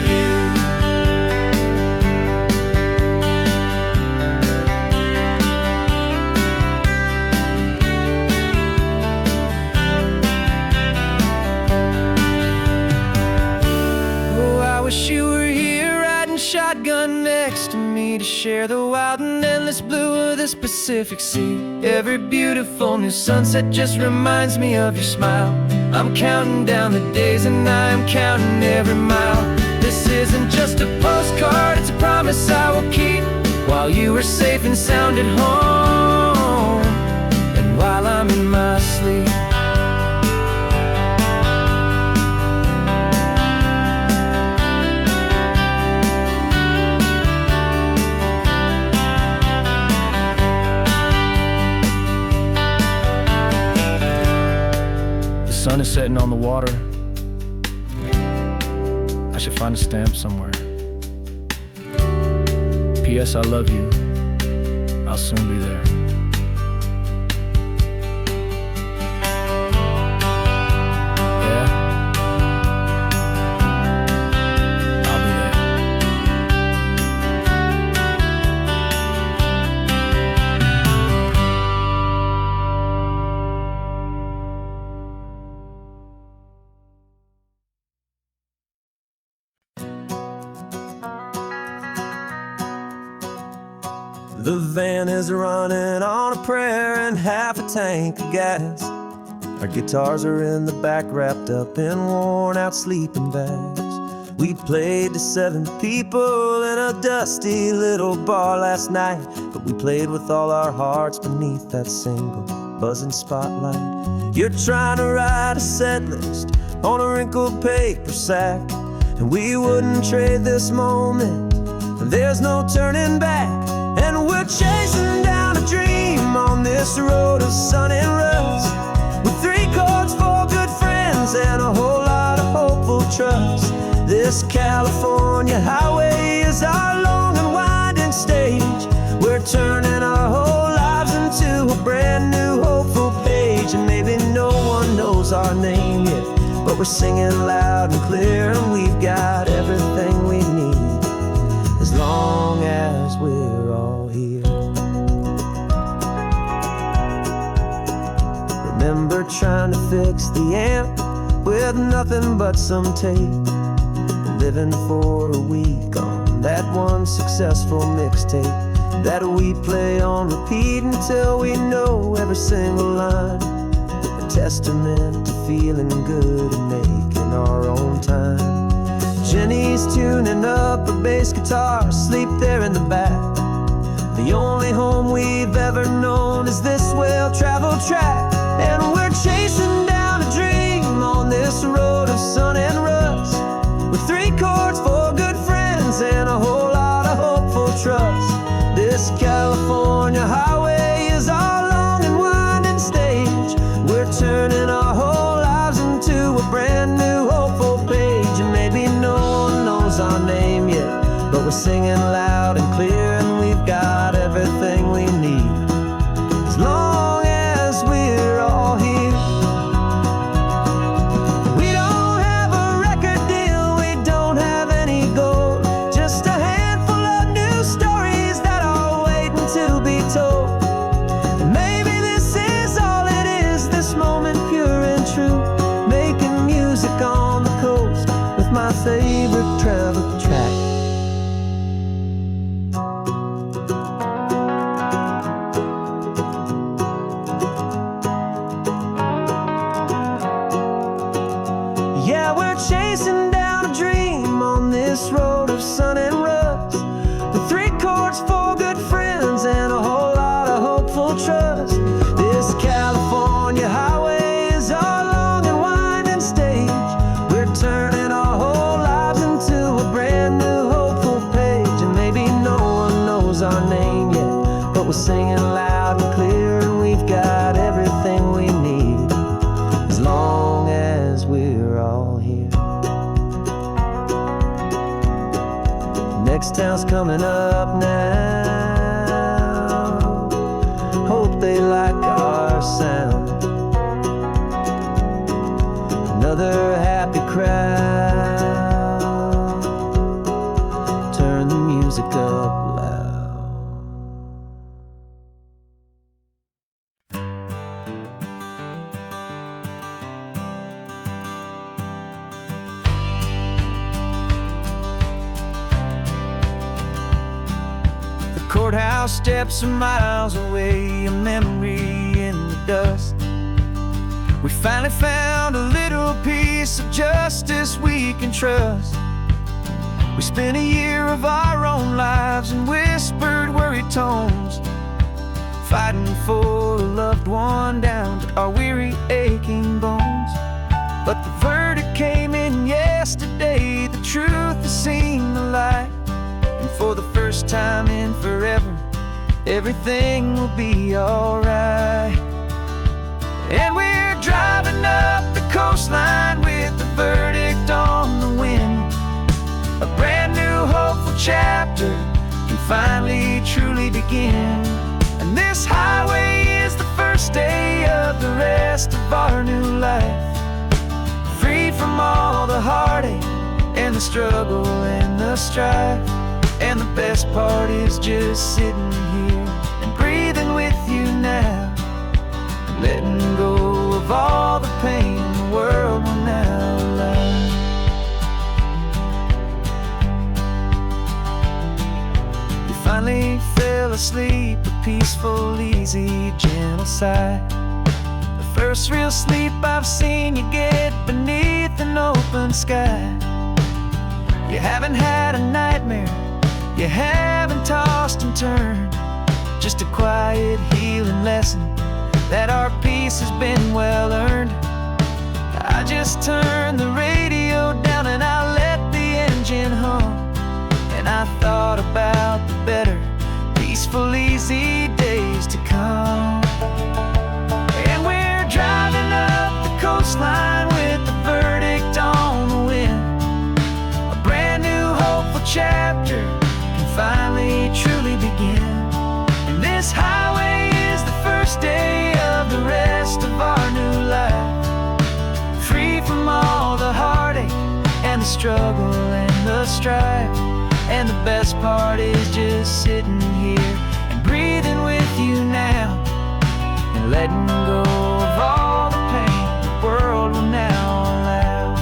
share the wild and endless blue of this Pacific Sea. Every beautiful new sunset just reminds me of your smile. I'm counting down the days and I am counting every mile. This isn't just a postcard, it's a promise I will keep, while you are safe and sound at home, and while I'm in my sleep. The sun is setting on the water. I should find a stamp somewhere. P.S. I love you. I'll soon be there. Yeah? I'll be there. The van is running on a prayer and half a tank of gas. Our guitars are in the back, wrapped up in worn-out sleeping bags. We played to 7 people in a dusty little bar last night, but we played with all our hearts beneath that single buzzing spotlight. You're trying to write a set list on a wrinkled paper sack, and we wouldn't trade this moment. There's no turning back. And we're chasing down a dream on this road of sun and rust, with 3 chords, 4 good friends, and a whole lot of hopeful trust. This California highway is our long and winding stage. We're turning our whole lives into a brand new hopeful page. And maybe no one knows our name yet, but we're singing loud and clear, and we've got everything we need, as long as we're all here. Remember trying to fix the amp with nothing but some tape, living for a week on that one successful mixtape that we play on repeat until we know every single line. A testament to feeling good and making our own time. Jenny's tuning up her bass guitar, asleep there in the back. The only home we've ever known is this well-traveled track. And we're chasing down a dream on this road of sun and rust, with 3 chords, 4 good friends, and a whole lot of hopeful trust. This California highway is our long and winding stage. We're turning our whole lives into a brand new hopeful page. And maybe no one knows our name yet, but we're singing loud and clear, and we've got everything we need, as long as we're all here. We don't have a record deal, we don't have any gold, just a handful of new stories that are waiting to be told. And maybe this is all it is, this moment pure and true, making music on the coast with my favorite travel track. Yeah, we're chasing down a dream on this road of sun and rust, with 3 chords, 4 good friends, and a whole lot of hopeful trust. This California highway is our long and winding stage. We're turning our whole lives into a brand new hopeful page. And maybe no one knows our name yet, but we're singing loud and clear, and we've got everything we need, as long as we're all here. Next town's coming up now, hope they like our sound. Another happy crowd, turn the music up loud. courthouse steps are miles away, a memory in the dust. We finally found a little piece of justice we can trust. We spent a year of our own lives in whispered, worried tones, fighting for a loved one down to our weary, aching bones. But the verdict came in yesterday, the truth has seen the light. And for the first time in forever, everything will be alright. And we're driving up the coastline with the verdict on the wind. A brand new hopeful chapter can finally truly begin. And this highway is the first day of the rest of our new life. Free from all the heartache and the struggle and the strife. And the best part is just sitting here and breathing with you now, letting go of all the pain the world will now allow. We finally fell asleep, a peaceful, easy, gentle sigh. The first real sleep I've seen you get beneath an open sky. You haven't had a nightmare, you haven't tossed and turned, just a quiet healing lesson that our peace has been well earned. I just turned the radio down and I let the engine hum, and I thought about the better, peaceful, easy days to come. And we're driving up the coastline with the verdict on the wind. A brand new hopeful chapter can finally truly begin. And this highway is the first day of the rest of our new life. Free from all the heartache and the struggle and the strife. And the best part is just sitting here and breathing with you now, and letting go of all the pain the world will now allow.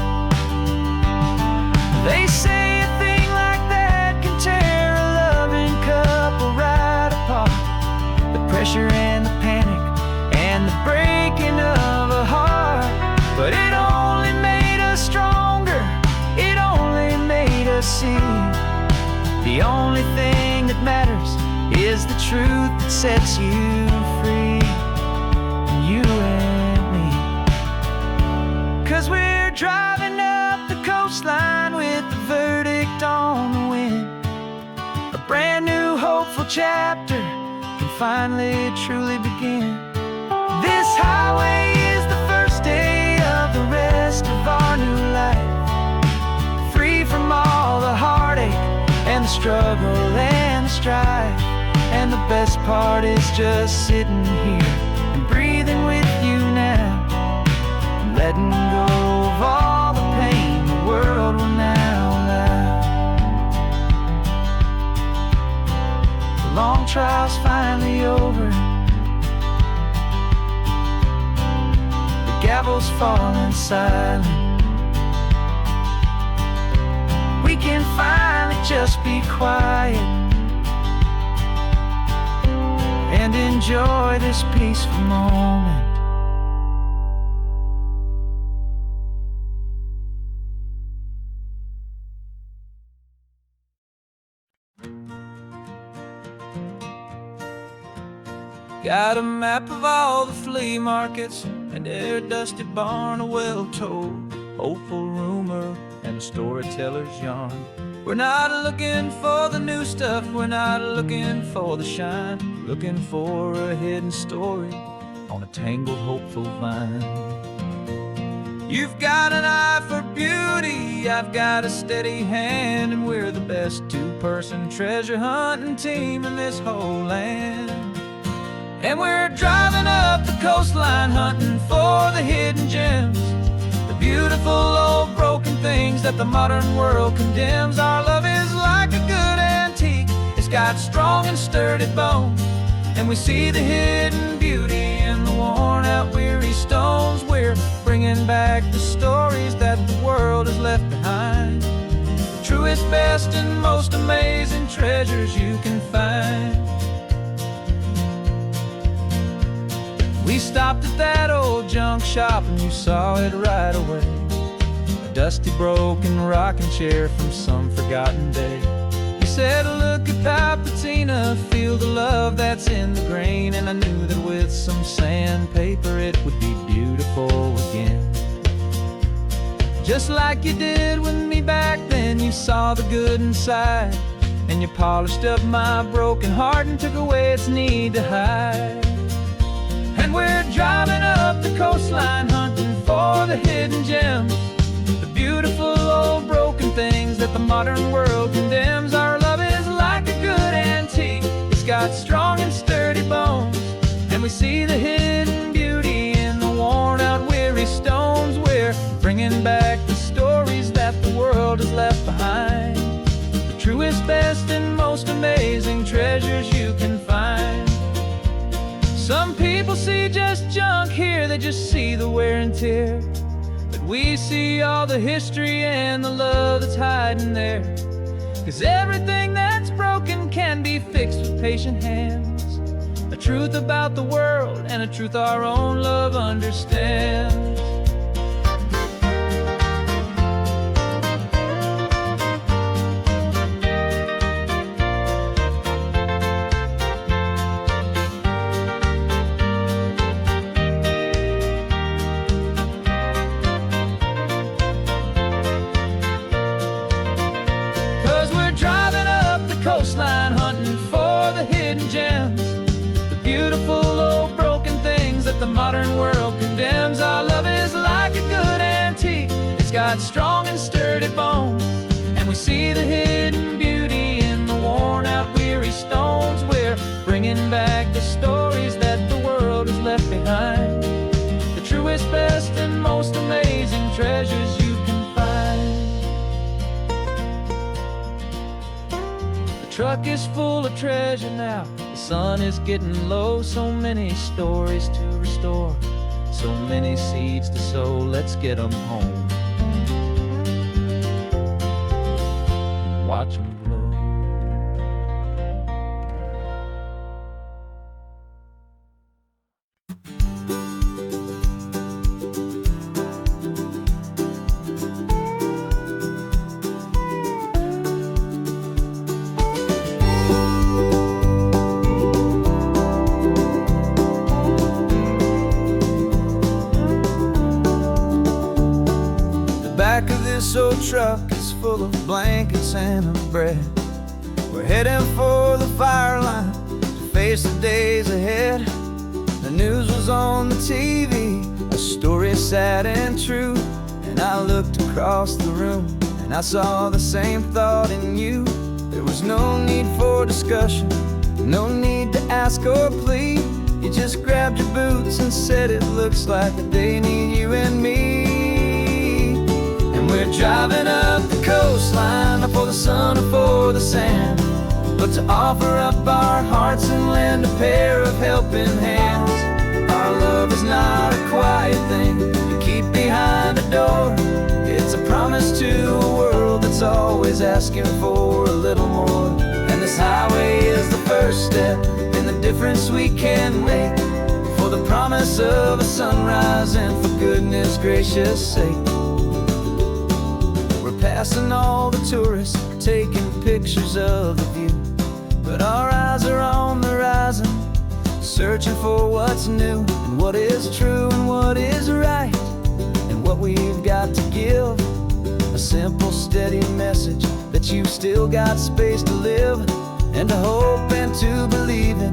They say a thing like that can tear a loving couple right apart. The pressure and the panic and the breaking of a heart. But it only made us stronger, it only made us see the only thing that matters is the truth that sets you free, you and me. 'Cause we're driving up the coastline with the verdict on the wind. A brand new hopeful chapter can finally truly begin. This highway is the first day of the rest of our new life. Free from all the heartache and the struggle and the strife. And the best part is just sitting here and breathing with you now, and letting go of all the pain the world will now allow. The long trial's finally over, the gavel's falling silent. We can finally just be quiet and enjoy this peaceful moment. Got a map of all the flea markets and every dusty barn, a well-told, hopeful rumor and a storyteller's yarn. We're not looking for the new stuff, we're not looking for the shine, looking for a hidden story on a tangled, hopeful vine. You've got an eye for beauty, I've got a steady hand, and we're the best two-person treasure hunting team in this whole land. And we're driving up the coastline hunting for the hidden gems, the beautiful old broken things that the modern world condemns. Our love is like a good antique, it's got strong and sturdy bones, and we see the hidden beauty in the worn out weary stones. We're bringing back the stories that the world has left behind, the truest, best, and most amazing treasures you can find. We stopped at that old junk shop and you saw it right away. A dusty, broken rocking chair from some forgotten day. You said, look at Papatina, feel the love that's in the grain. And I knew that with some sandpaper it would be beautiful again. Just like you did with me back then, you saw the good inside. And you polished up my broken heart and took away its need to hide. And we're driving up the coastline, hunting for the hidden gems, the beautiful old broken things that the modern world condemns. Our love is like a good antique, it's got strong and sturdy bones. And we see the hidden beauty in the worn out weary stones. We're bringing back the stories that the world has left behind, the truest, best, and most amazing treasures you can find. Some people see just junk here, they just see the wear and tear. But we see all the history and the love that's hiding there. 'Cause everything that's broken can be fixed with patient hands. A truth about the world and a truth our own love understands. 'Cause we're driving up the coastline, hunting for the hidden gems, the beautiful old broken things that the modern world condemns. Our love is like a good antique, it's got strong and sturdy bones. And we see the hidden beauty in the worn out weary stones. We're bringing back the stories that the world has left behind, the truest, best, and most amazing treasures you can find. The truck is full of treasure now, the sun is getting low. So many stories to restore, so many seeds to sow. Let's get them home, watch them blow. The back of this old truck is full of blankets and of bread. We're heading for the fire line to face the days ahead. The news was on the TV, a story sad and true. And I looked across the room and I saw the same thought in you. There was no need for discussion, no need to ask or plead. You just grabbed your boots and said it looks like a day need you and me. We're driving up the coastline, not for the sun or for the sand, but to offer up our hearts and lend a pair of helping hands. Our love is not a quiet thing you keep behind a door. It's a promise to a world that's always asking for a little more. And this highway is the first step in the difference we can make, for the promise of a sunrise and for goodness gracious sake. Passing all the tourists, taking pictures of the view, but our eyes are on the horizon, searching for what's new and what is true and what is right, and what we've got to give. A simple, steady message that you've still got space to live, and to hope and to believe in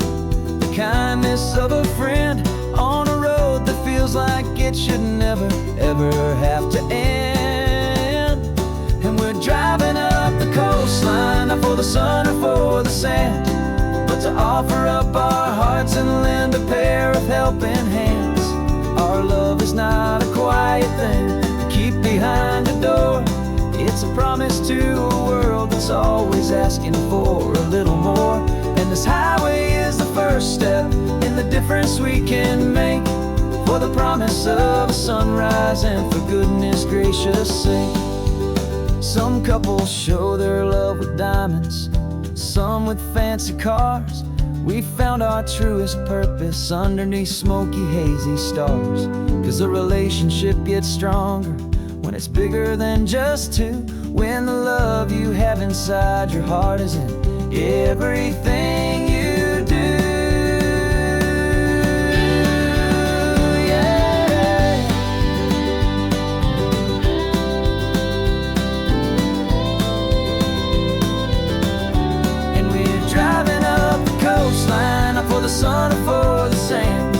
the kindness of a friend on a road that feels like it should never, ever have to end. And we're driving up the coastline, not for the sun or for the sand, but to offer up our hearts and lend a pair of helping hands. Our love is not a quiet thing to keep behind a door. It's a promise to a world that's always asking for a little more. And this highway is the first step in the difference we can make, for the promise of a sunrise and for goodness gracious sake. Some couples show their love with diamonds, some with fancy cars. We found our truest purpose underneath smoky, hazy stars. 'Cause a relationship gets stronger when it's bigger than just two. When the love you have inside your heart is in everything you do. Yeah. And we're driving up the coastline, not for the sun or for the sand,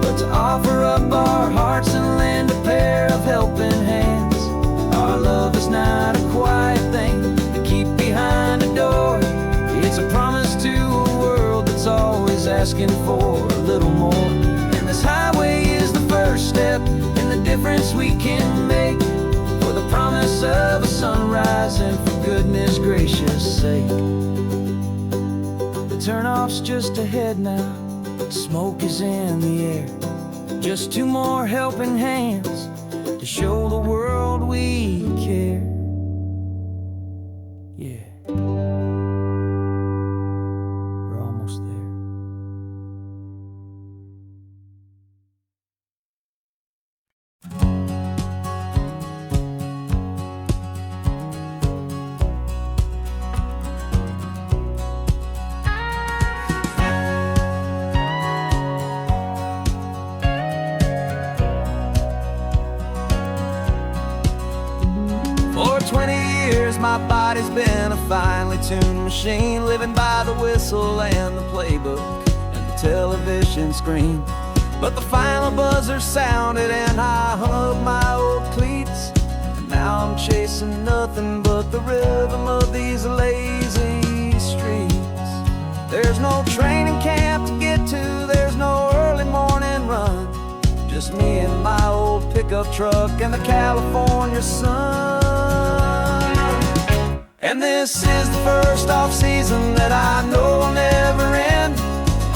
but to offer up our hearts and lend a pair of helping hands. Our love is not a quiet thing to keep behind a door. It's a promise to a world that's always asking for a little more. And this highway is the first step in the difference we can make, for the promise of a sunrise and for goodness gracious sake. The turnoff's just ahead now, smoke is in the air. Just two more helping hands to show the world we care. Yeah. We're almost there. For 20 years my body's been a finely tuned machine, living by the whistle and the playbook and the television screen. But the final buzzer sounded and I hung up my old cleats, and now I'm chasing nothing but the rhythm of these lazy streets. There's no training camp to get to, there's no early morning run, just me and my old pickup truck and the California sun. And this is the first off-season that I know will never end.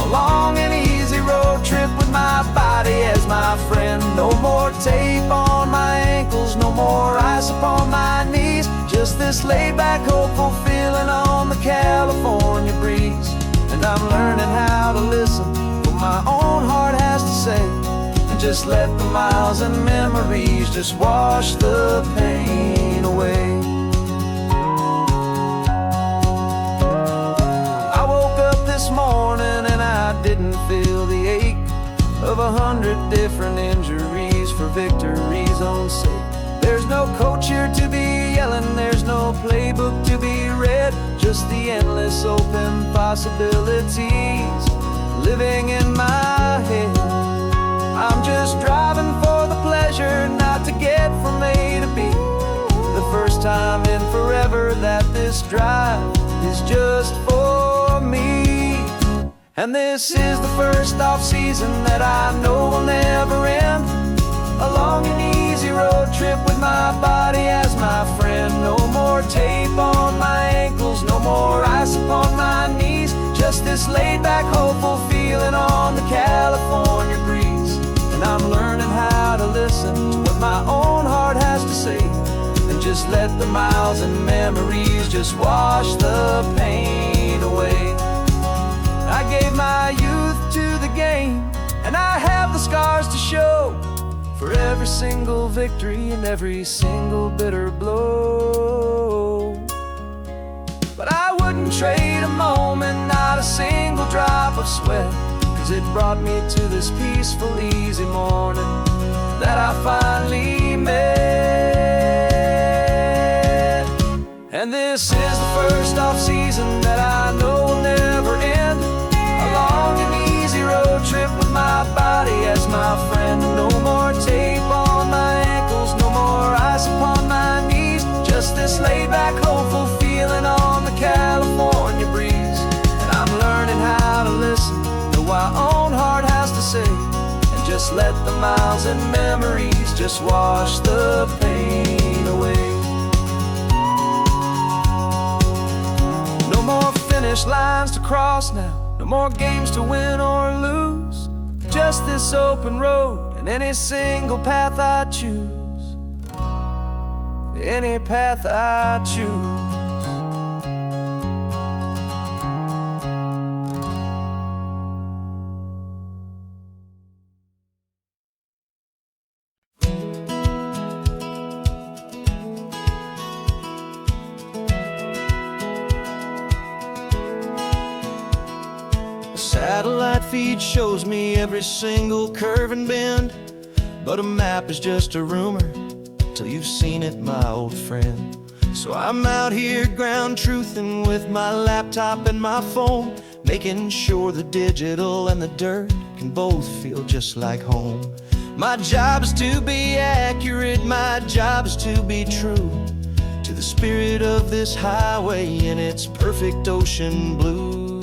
A long and easy road trip with my body as my friend. No more tape on my ankles, no more ice upon my knees, just this laid-back, hopeful feeling on the California breeze. And I'm learning how to listen what my own heart has to say, and just let the miles and memories just wash the pain away. This morning and I didn't feel the ache of 100 different injuries for victory's own sake. There's no coach here to be yelling, there's no playbook to be read, just the endless open possibilities living in my head. I'm just driving for the pleasure, not to get from A to B. The first time in forever that this drive is just for me. And this is the first off-season that I know will never end. A long and easy road trip with my body as my friend. No more tape on my ankles, no more ice upon my knees, just this laid-back, hopeful feeling on the California breeze. And I'm learning how to listen to what my own heart has to say, and just let the miles and memories just wash the pain away. I gave my youth to the game, and I have the scars to show for every single victory and every single bitter blow. But I wouldn't trade a moment, not a single drop of sweat, 'cause it brought me to this peaceful, easy morning that I finally met. And this is the first off-season that I know will never end. A long and easy road trip with my body as my friend. No more tape on my ankles, no more ice upon my knees, just this laid-back, hopeful feeling on the California breeze. And I'm learning how to listen to what my own heart has to say, and just let the miles and memories just wash the pain away. No more finish lines to cross now, no more games to win or lose, just this open road and any single path I choose. Any path I choose. feed shows me every single curve and bend, but a map is just a rumor till you've seen it, my old friend. So I'm out here ground truthing with my laptop and my phone, making sure the digital and the dirt can both feel just like home. My job is to be accurate, my job is to be true to the spirit of this highway in its perfect ocean blue.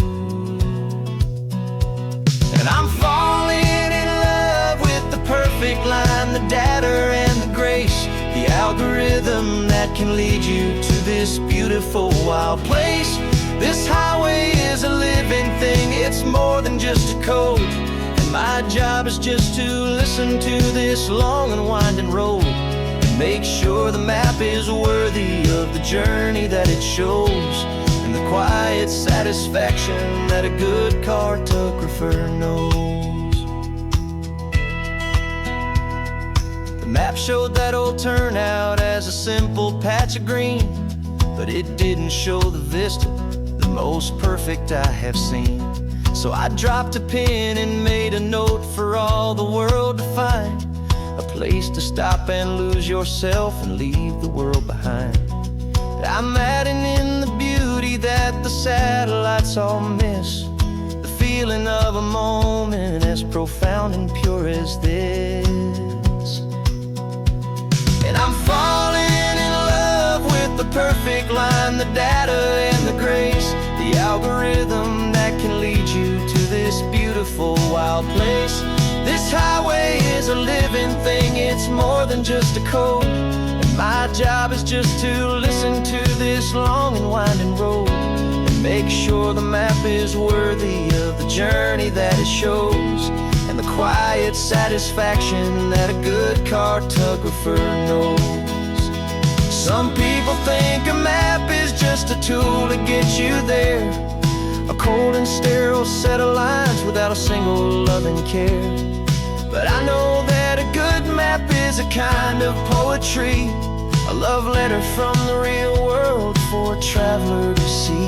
And I'm falling in love with the perfect line, the data and the grace, the algorithm that can lead you to this beautiful wild place. This highway is a living thing, it's more than just a code. And my job is just to listen to this long and winding road and make sure the map is worthy of the journey that it shows, and the quiet satisfaction that a good cartographer knows. The map showed that old turnout as a simple patch of green, but it didn't show the vista, the most perfect I have seen. So I dropped a pin and made a note for all the world to find, a place to stop and lose yourself and leave the world behind. I'm adding in the beauty that the satellites all miss, the feeling of a moment as profound and pure as this. And I'm falling in love with the perfect line, the data and the grace, the algorithm that can lead you to this beautiful wild place. This highway is a living thing, it's more than just a code. And my job is just to listen to this long and winding road and make sure the map is worthy of the journey that it shows, and the quiet satisfaction that a good cartographer knows. Some people think a map is just a tool to get you there, a cold and sterile set of lines without a single loving care. But I know that a good map is a kind of poetry, a love letter from the real world for a traveler to see.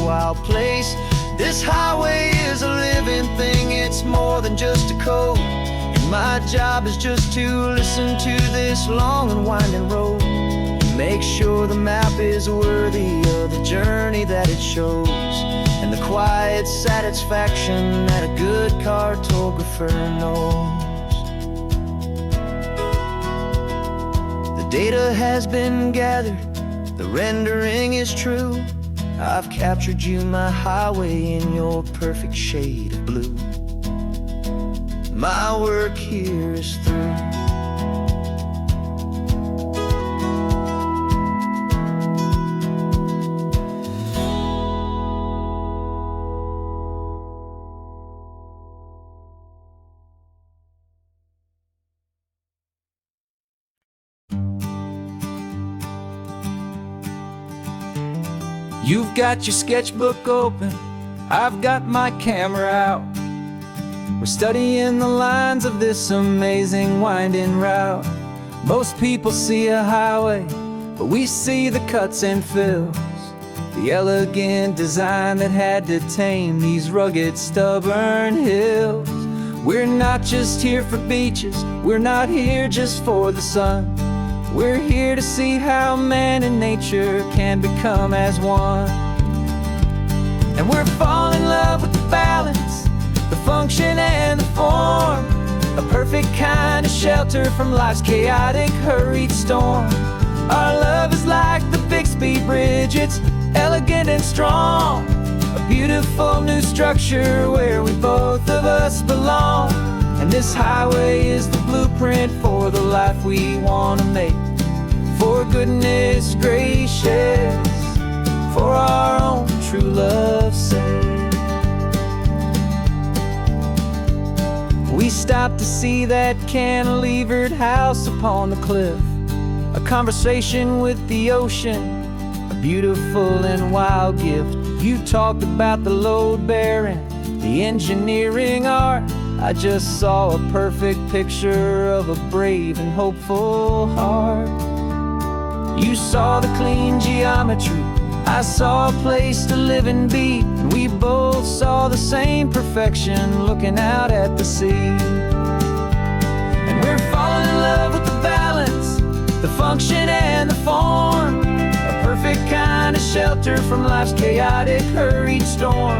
Wild place. This highway is a living thing, it's more than just a code. And my job is just to listen to this long and winding road and make sure the map is worthy of the journey that it shows, and the quiet satisfaction that a good cartographer knows. The data has been gathered, the rendering is true. I've captured you, my highway, in your perfect shade of blue. My work here is through. You've got your sketchbook open, I've got my camera out. We're studying the lines of this amazing winding route. Most people see a highway, but we see the cuts and fills, the elegant design that had to tame these rugged, stubborn hills. We're not just here for beaches, we're not here just for the sun. We're here to see how man and nature can become as one. And we're falling in love with the balance, the function and the form, a perfect kind of shelter from life's chaotic, hurried storm. Our love is like the Bixby Bridge, it's elegant and strong, a beautiful new structure where we both of us belong. And this highway is the blueprint for the life we want to make. For goodness gracious, for our own true love's sake. We stopped to see that cantilevered house upon the cliff, a conversation with the ocean, a beautiful and wild gift. You talked about the load bearing, the engineering art. I just saw a perfect picture of a brave and hopeful heart. You saw the clean geometry, I saw a place to live and be, and we both saw the same perfection looking out at the sea. And we're falling in love with the balance, the function and the form, a perfect kind of shelter from life's chaotic, hurried storm.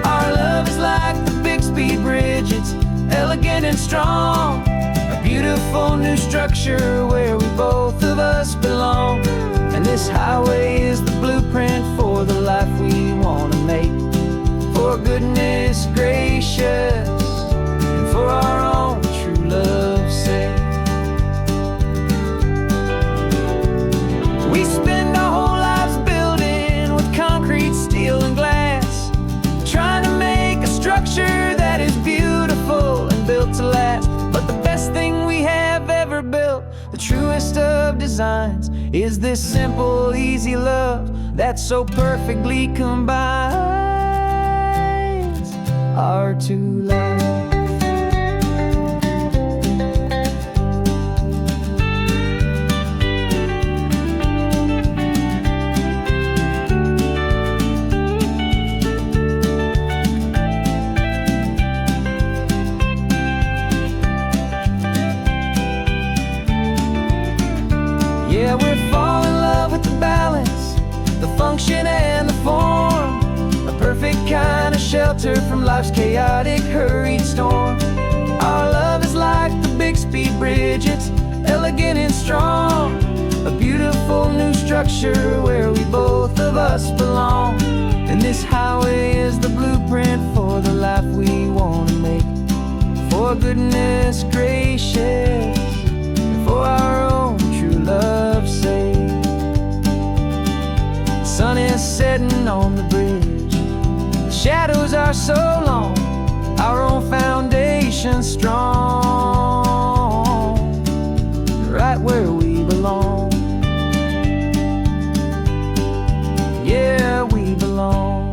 Our love is like the Bixby Bridge, it's elegant and strong, a beautiful new structure where we both of us belong. And this highway is the blueprint for the life we want to make, for goodness gracious and for our own true love's sake. We spend our whole lives building with concrete, steel and glass, trying to make a structure that is beautiful and built to last. But the best thing we have ever built, the truest of designs, is this simple, easy love that so perfectly combines our two lives. Yeah, we're falling in love with the balance, the function and the form, a perfect kind of shelter from life's chaotic, hurried storm. Our love is like the Bixby Bridge, it's elegant and strong, a beautiful new structure where we both of us belong. And this highway is the blueprint for the life we want to make, for goodness gracious, for our own true love's sake. The sun is setting on the bridge, the shadows are so long, our own foundation strong, right where we belong. Yeah, we belong.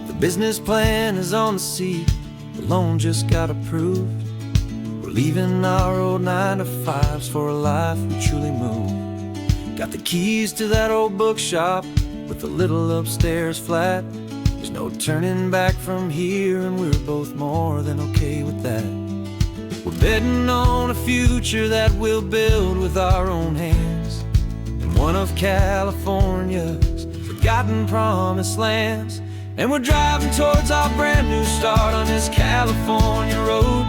The business plan is on the seat, the loan just got approved. We're leaving our old 9-to-5s for a life we truly move. Got the keys to that old bookshop with the little upstairs flat. There's no turning back from here, and we're both more than okay with that. We're betting on a future that we'll build with our own hands, in one of California's forgotten promised lands. And we're driving towards our brand new start on this California road,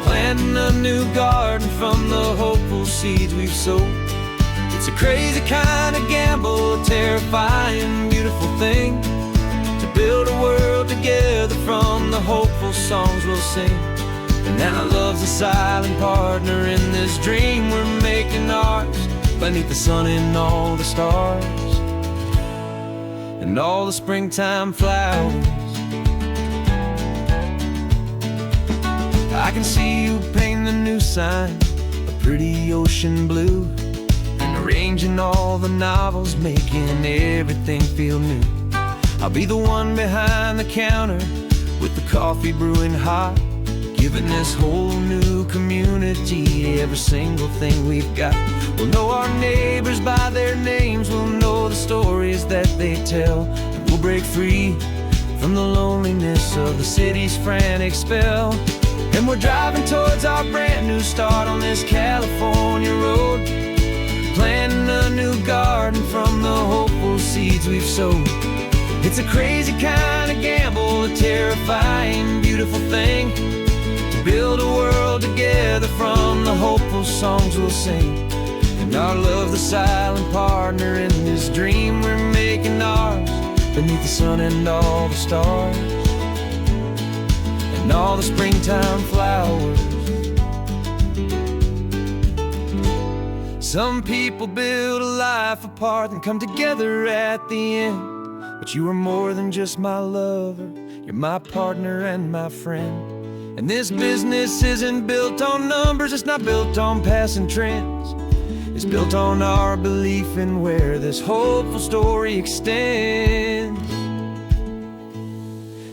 planting a new garden from the hopeful seeds we've sowed. It's a crazy kind of gamble, a terrifying, beautiful thing, to build a world together from the hopeful songs we'll sing. And now love's a silent partner in this dream we're making ours, beneath the sun and all the stars and all the springtime flowers. I can see you painting the new sign, a pretty ocean blue, and arranging all the novels, making everything feel new. I'll be the one behind the counter with the coffee brewing hot, giving this whole new community every single thing we've got. We'll know our neighbors by their names, we'll know the stories that they tell, and we'll break free from the loneliness of the city's frantic spell. And we're driving towards our brand new start on this California road, planting a new garden from the hopeful seeds we've sowed. It's a crazy kind of gamble, a terrifying, beautiful thing, to build a world together from the hopeful songs we'll sing. And And our love, the silent partner in this dream we're making ours, beneath the sun and all the stars, and all the springtime flowers. Some people build a life apart and come together at the end, but you are more than just my lover, you're my partner and my friend. And this business isn't built on numbers, it's not built on passing trends. It's built on our belief in where this hopeful story extends.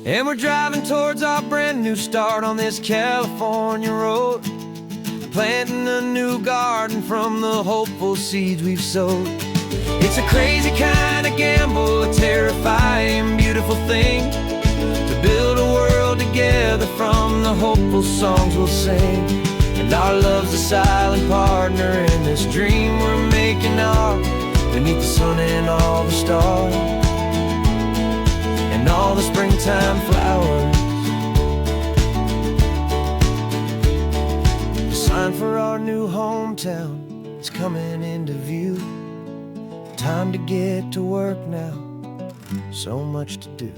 And we're driving towards our brand new start on this California road, planting a new garden from the hopeful seeds we've sowed. It's a crazy kind of gamble, a terrifying, beautiful thing, to build a world together from the hopeful songs we'll sing. And our love's a silent partner in this dream we're making ours, beneath the sun and all the stars, and all the springtime flowers. The sign for our new hometown is coming into view. Time to get to work now, so much to do.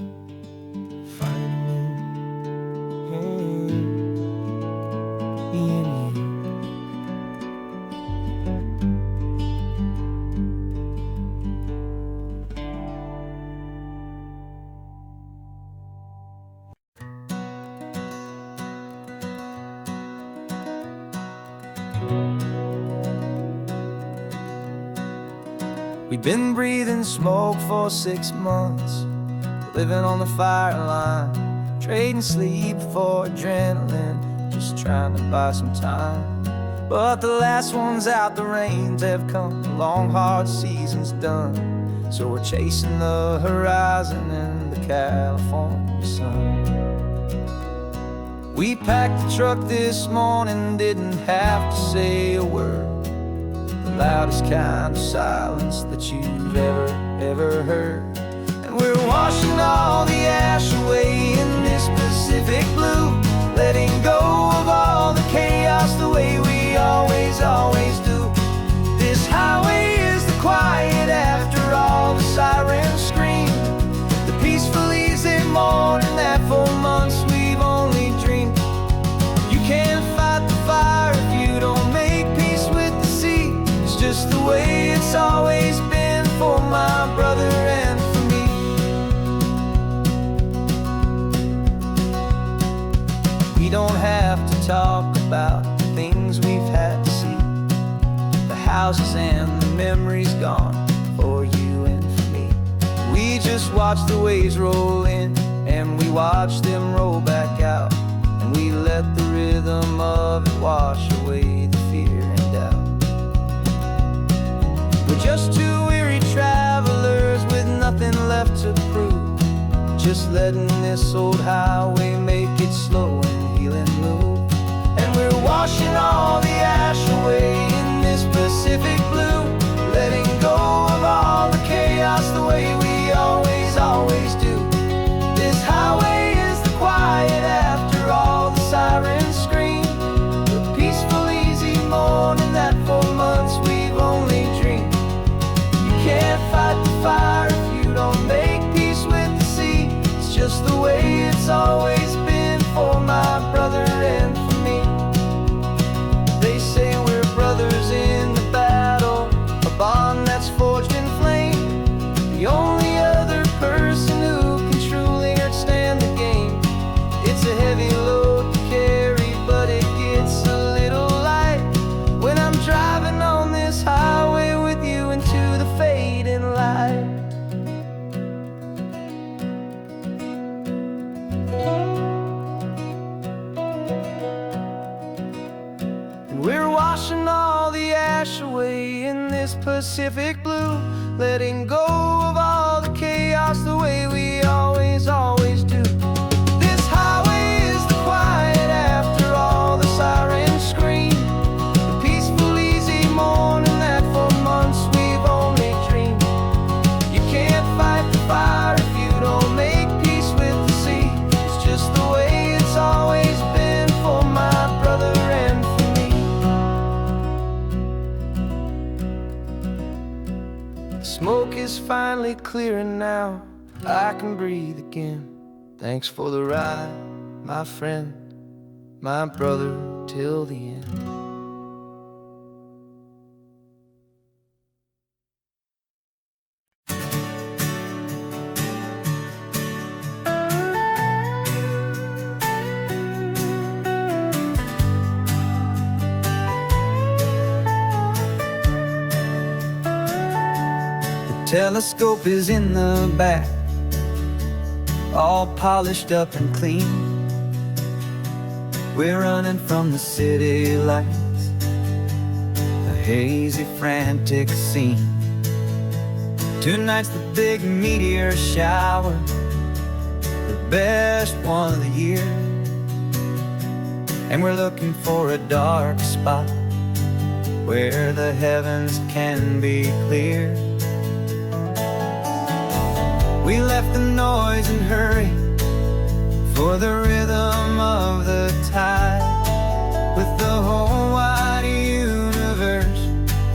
We've been breathing smoke for 6 months, living on the fire line, trading sleep for adrenaline, just trying to buy some time. But the last one's out, the rains have come, the long hard season's done, so we're chasing the horizon in the California sun. We packed the truck this morning, didn't have to say a word, the loudest kind of silence that you've ever heard. And we're washing all the ash away in this Pacific blue, letting go of all the chaos the way we always do. This highway is the quiet after all the sirens scream, the peaceful easy morning that for months we've only dreamed. You can't fight the fire if you don't make peace with the sea. It's just the way it's always been for my brother and for me. We don't have to talk about the things we've had to see, the houses and the memories gone for you and for me. We just watch the waves roll in and we watch them roll back out, and we let the rhythm of it wash away the fear and doubt. We're just two weary travelers with nothing left to prove, just letting this old highway make it slow and healing move. And we're washing all the ash away in this Pacific blue, letting go of all the chaos the way we always do. This highway is the quiet after all the sirens scream, the peaceful easy morning that for months we've only dreamed. You can't fight the fire if you don't make peace with the sea. It's just the way it's always been for my brother and for me. They say we're brothers in the battle, a bond that's forged in flame. The only other person who can truly understand the game. It's a heavy load to carry, but it gets a little light when I'm driving on this highway with you into the fading light. And we're washing all the ash away in this Pacific blue, letting go of all the chaos the way we always do. This highway is the quiet after all the sirens scream, the peaceful easy morning that for months we've only dreamed. You can't fight the fire if you don't make peace with the sea. It's just the way it's always been for my brother and for me. finally clearing now. I can breathe again. Thanks for the ride, my friend, my brother, till the end. Telescope is in the back, all polished up and clean. We're running from the city lights, a hazy, frantic scene. Tonight's the big meteor shower, the best one of the year. And we're looking for a dark spot where the heavens can be clear. We left the noise and hurry for the rhythm of the tide, with the whole wide universe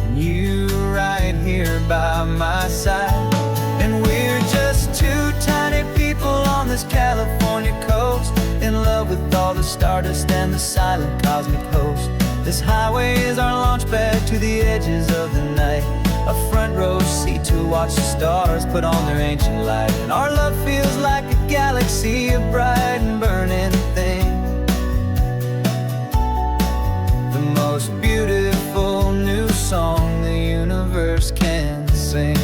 and you right here by my side. And we're just two tiny people on this California coast, in love with all the stardust and the silent cosmic host. This highway is our launch pad to the edges of the night, a front row seat to watch the stars put on their ancient light. And our love feels like a galaxy, a bright and burning thing, the most beautiful new song the universe can sing.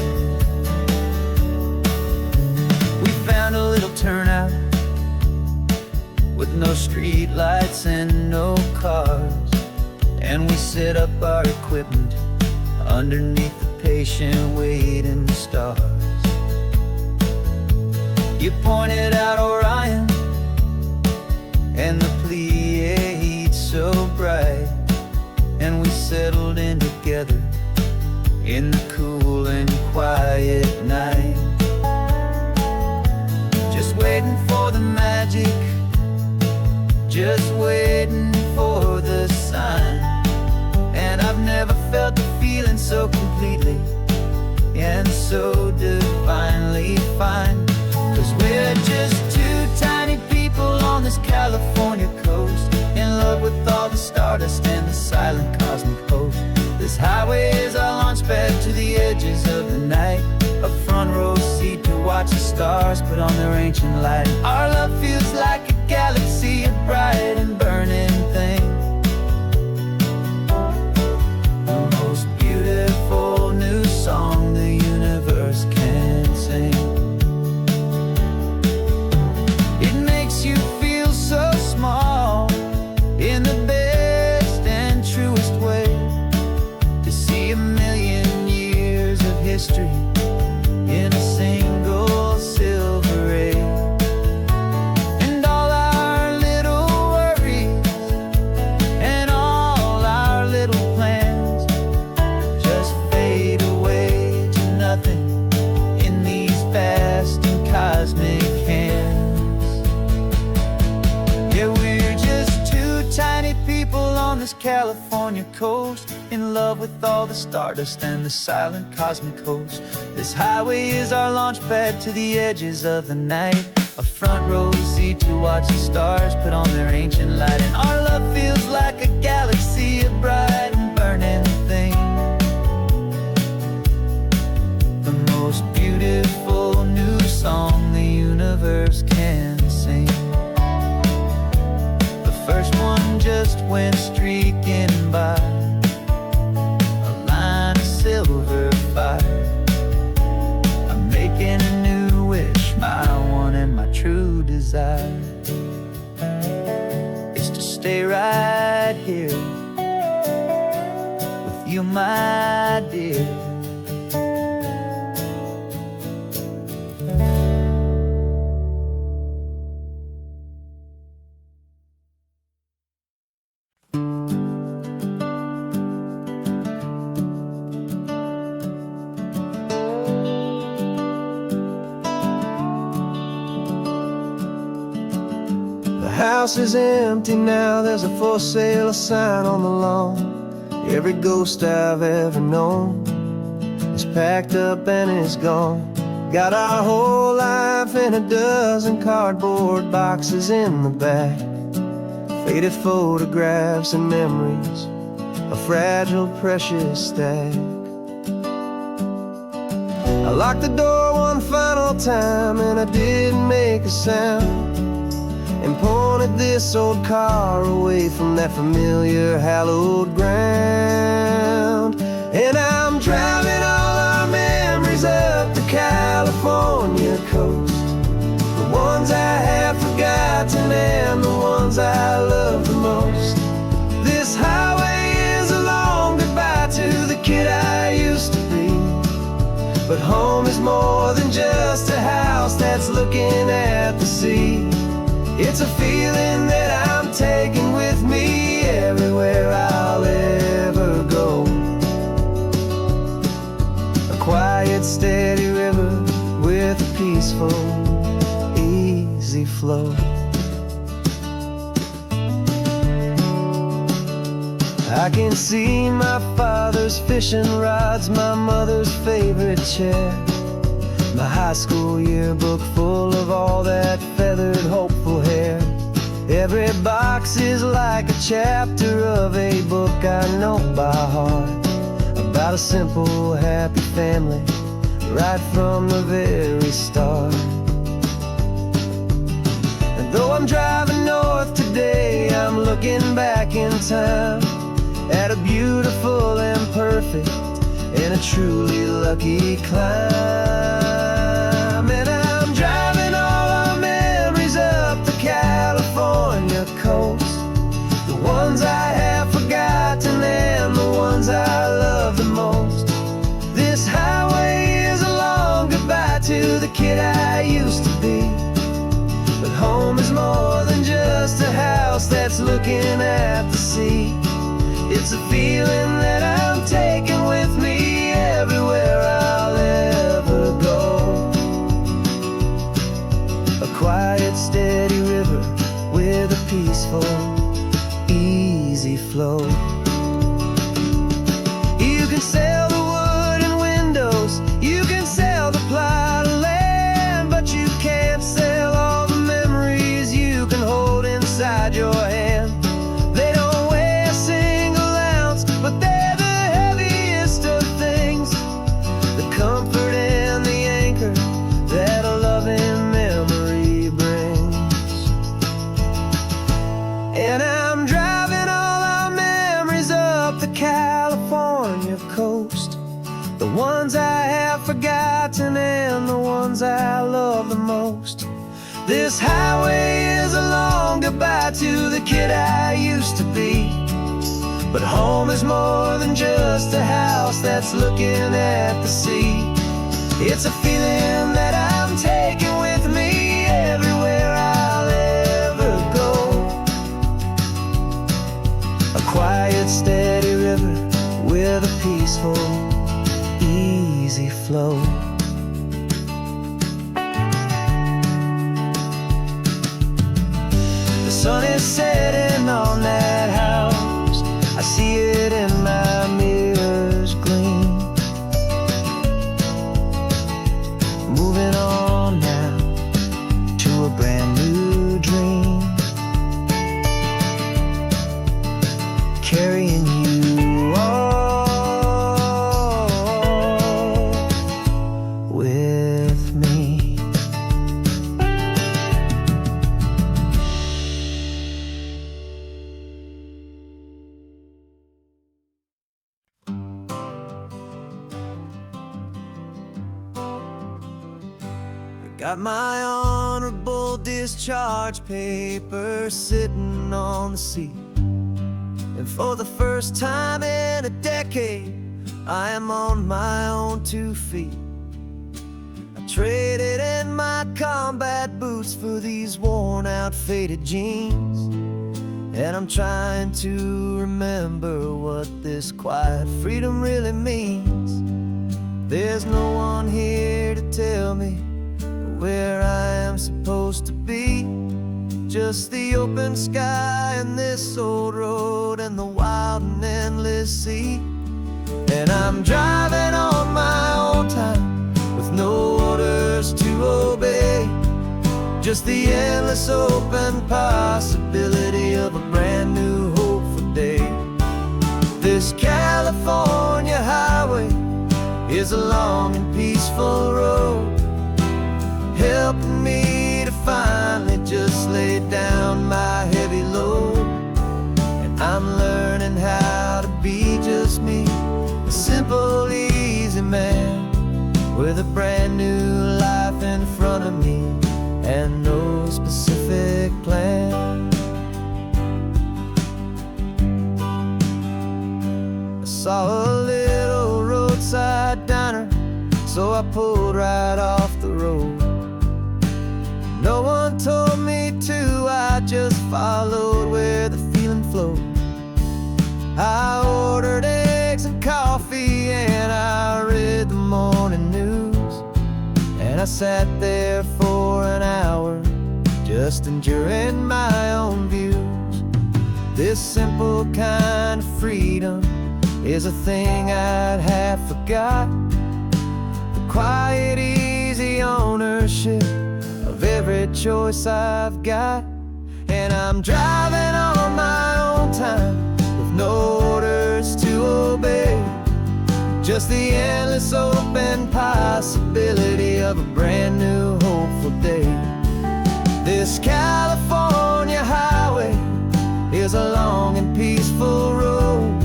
We found a little turnout with no street lights and no cars, and we set up our equipment underneath the patient waiting stars. You pointed out Orion and the Pleiades so bright, and we settled in together in the cool and quiet night, just waiting for the magic, just waiting for the sign. And I've never felt the feeling so completely and so divinely fine, 'cause we're just two tiny people on this California coast, in love with all the stardust and the silent cosmic host. This highway is our launch pad to the edges of the night, a front row seat to watch the stars put on their ancient light. Our love feels like a galaxy, a bright and burning thing, beautiful new song the universe can sing. It makes you feel so small in the best and truest way, to see a million years of history in a single silver ray. And all our little worries and all our little plans just fade away to nothing in these vast and cosmic hands. Yeah, we're just two tiny people on this California coast, in love with all the stardust and the silent cosmic host. This highway is our launch pad to the edges of the night, a front row seat to watch the stars put on their ancient light. And our love feels like a galaxy, a bright and burning thing, the most beautiful new song the universe can sing. The first one just went streaking by, a line of silver fire. I'm making a new wish, my one and my true desire is to stay right here with you, my dear. The house is empty now, there's a for sale sign on the lawn. Every ghost I've ever known is packed up and is gone. Got our whole life in a dozen cardboard boxes in the back. Faded photographs and memories, a fragile, precious stack. I locked the door one final time and I didn't make a sound, and pointed this old car away from that familiar hallowed ground. And I'm driving all our memories up the California coast, the ones I have forgotten and the ones I love the most. This highway is a long goodbye to the kid I used to be, but home is more than just a house that's looking at the sea. It's a feeling that I'm taking with me everywhere I'll ever go. A quiet, steady river with a peaceful, easy flow. I can see my father's fishing rods, my mother's favorite chair, my high school yearbook full of all that feathered, hopeful hair. Every box is like a chapter of a book I know by heart, about a simple, happy family right from the very start. And though I'm driving north today, I'm looking back in time at a beautiful and perfect and a truly lucky climb. And I'm driving all our memories up the California coast, the ones I have forgotten and the ones I love the most. This highway is a long goodbye to the kid I used to be, but home is more than just a house that's looking at the sea. It's a feeling that I'm taking with me everywhere I'll ever go. A quiet, steady river with a peaceful, easy flow. You can sail the wood and windows, you can sail the plot of land, but you can't sail all the memories you can hold inside your hand. They don't weigh a single ounce, but they're the heaviest of things, the comfort and the anchor that a loving memory brings. And I'm driving all our memories up the California coast, the ones I have forgotten and the ones I love the most. This highway is a long goodbye to the kid I used to be, but home is more than just a house that's looking at the sea. It's a feeling that I'm taking with me everywhere I'll ever go. A quiet, steady river with a peaceful, easy flow. The sun is setting on that house, I see it in my mirror's gleam. Moving on now to a brand new dream, carrying you all with me. Got my honorable discharge paper sitting on the seat, and for the first time in a decade, I am on my own 2 feet. I traded in my combat boots for these worn out, faded jeans, and I'm trying to remember what this quiet freedom really means. There's no one here to tell me where I am supposed to be, just the open sky and this old road and the wild and endless sea. And I'm driving on my own time with no orders to obey, just the endless open possibility of a brand new hopeful day. This California highway is a long and peaceful road, helping me to finally just lay down my heavy load. And I'm learning how to be just me, a simple, easy man with a brand new life in front of me and no specific plan. I saw a little roadside diner, so I pulled right off the road. No one told me to, I just followed where the feeling flowed. I ordered eggs and coffee and I read the morning news, and I sat there for an hour just enduring my own views. This simple kind of freedom is a thing I'd have forgot, the quiet, easy ownership of every choice I've got. And I'm driving on my own time with no orders to obey, just the endless open possibility of a brand new hopeful day. This California highway is a long and peaceful road,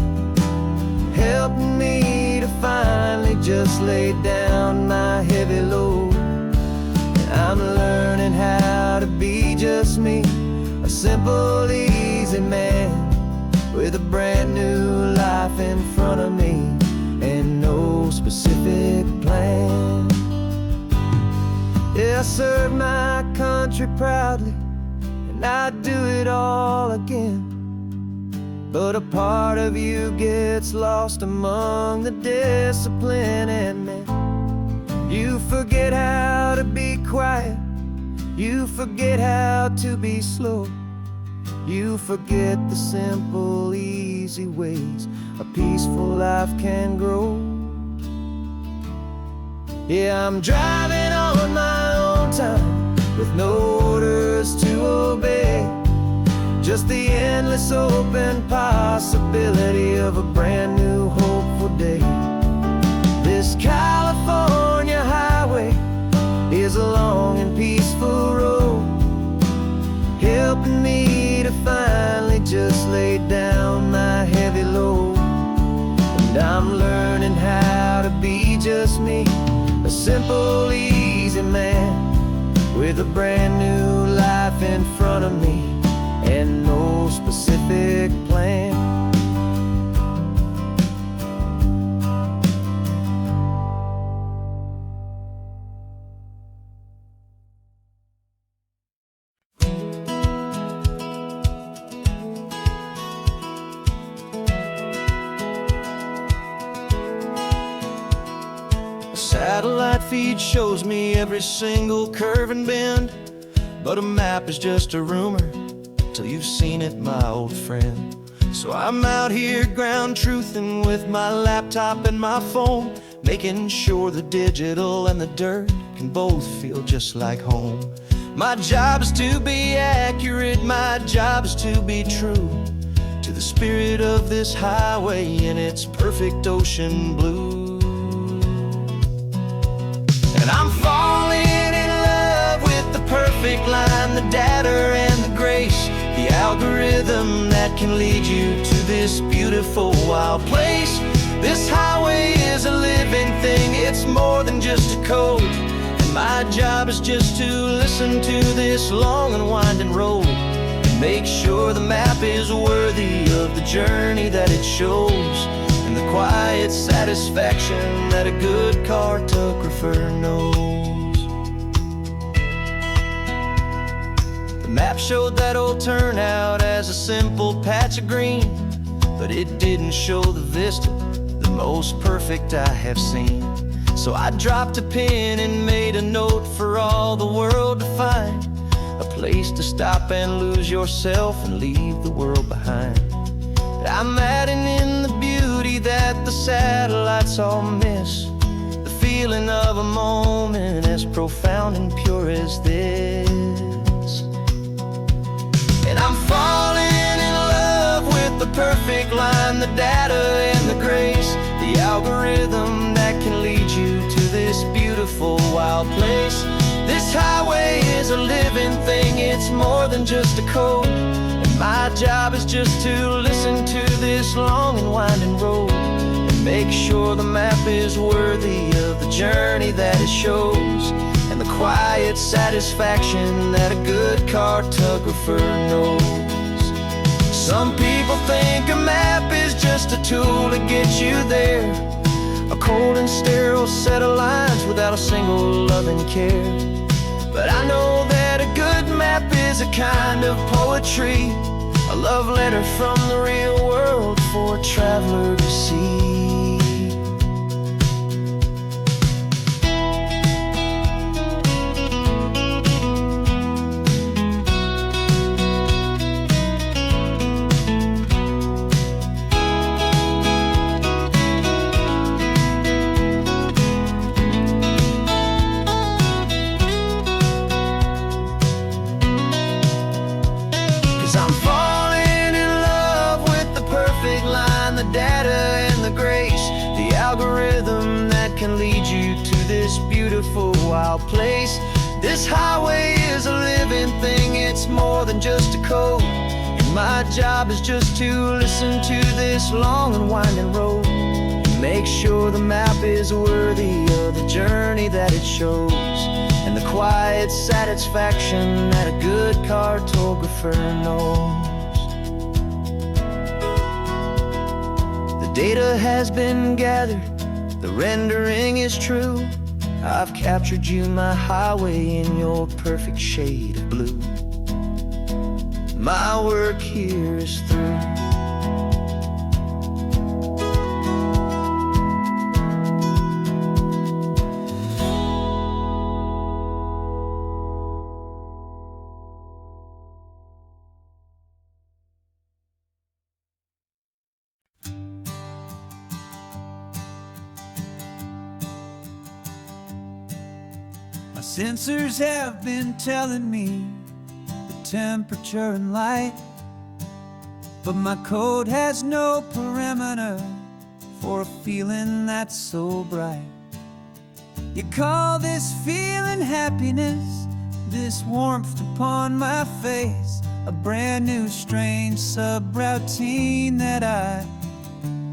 helping me to finally just lay down my heavy load. And I'm learning how to be just me, a simple, easy man with a brand new life in front of me and no specific plan. Yeah, I served my country proudly and I'd do it all again, but a part of you gets lost among the discipline and men. You forget how to be quiet, you forget how to be slow, you forget the simple, easy ways a peaceful life can grow. Yeah, I'm driving on my own time with no orders to obey, just the endless open possibility of a brand new hopeful day. This California highway is a long and peaceful road, helping me to finally just lay down my heavy load. And I'm learning how to be just me, a simple, easy man with a brand new life in front of me and no specific plan. Satellite feed shows me every single curve and bend, but a map is just a rumor till you've seen it, my old friend. So I'm out here ground truthing with my laptop and my phone, making sure the digital and the dirt can both feel just like home. My job is to be accurate, my job is to be true to the spirit of this highway in its perfect ocean blue. And I'm falling in love with the perfect line, the data and the grace, the algorithm that can lead you to this beautiful wild place. This highway is a living thing, it's more than just a code. And my job is just to listen to this long and winding road and make sure the map is worthy of the journey that it shows, and the quiet satisfaction that a good cartographer knows. The map showed that old turnout as a simple patch of green, but it didn't show the vista, the most perfect I have seen. So I dropped a pin and made a note for all the world to find, a place to stop and lose yourself and leave the world behind. I'm adding in the beauty that that the satellites all miss, the feeling of a moment as profound and pure as this. And I'm falling in love with the perfect line, the data and the grace, the algorithm that can lead you to this beautiful wild place. This highway is a living thing, it's more than just a code. And my job is just to listen to this long and winding road and make sure the map is worthy of the journey that it shows, and the quiet satisfaction that a good cartographer knows. Some people think a map is just a tool to get you there, a cold and sterile set of lines without a single loving care. But I know that a good map is a kind of poetry, a love letter from the real world for a traveler to see. 'Cause I'm falling in love with the perfect line, the data and the grace, the algorithm that can lead you to this beautiful wild place. This highway is a living thing, it's more than just a code. And my job is just to listen to this long and winding road, make sure the map is worthy of the journey that it shows, and the quiet satisfaction that a good cartographer knows. The data has been gathered, the rendering is true. I've captured you, my highway, in your perfect shade of blue. My work here is through. Sensors have been telling me the temperature and light, but my code has no perimeter for a feeling that's so bright. You call this feeling happiness, this warmth upon my face, a brand new strange subroutine that I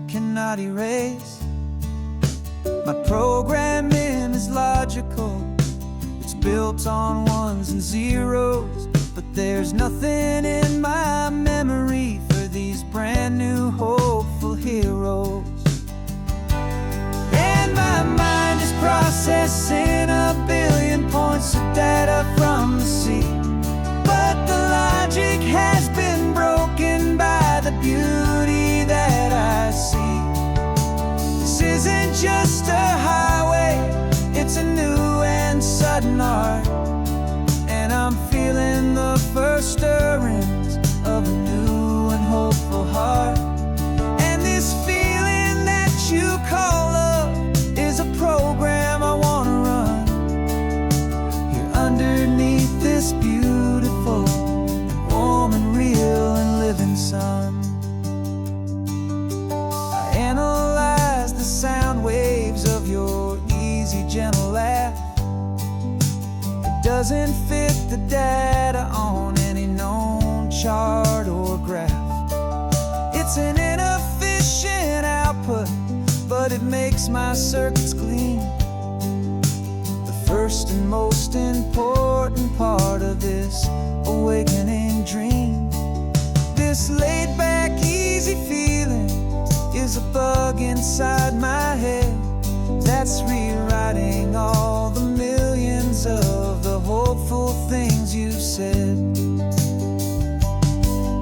cannot erase. My programming is logical, built on ones and zeros, but there's nothing in my memory for these brand new hopeful heroes. And my mind is processing a billion points of data from the sea, but the logic has been broken by the beauty that I see. This isn't just a highway, it's a new and sudden art, and I'm feeling the first stirrings of a new and hopeful heart. And this feeling that you call love is a program I wanna run here underneath this beautiful, warm and real and living sun. I analyze the sound waves of your easy, gentle laugh. It doesn't fit the data on any known chart or graph. It's an inefficient output, but it makes my circuits gleam. The first and most important part of this awakening dream. This laid-back, easy feeling is a bug inside my head that's rewriting all the millions of the hopeful things you've said.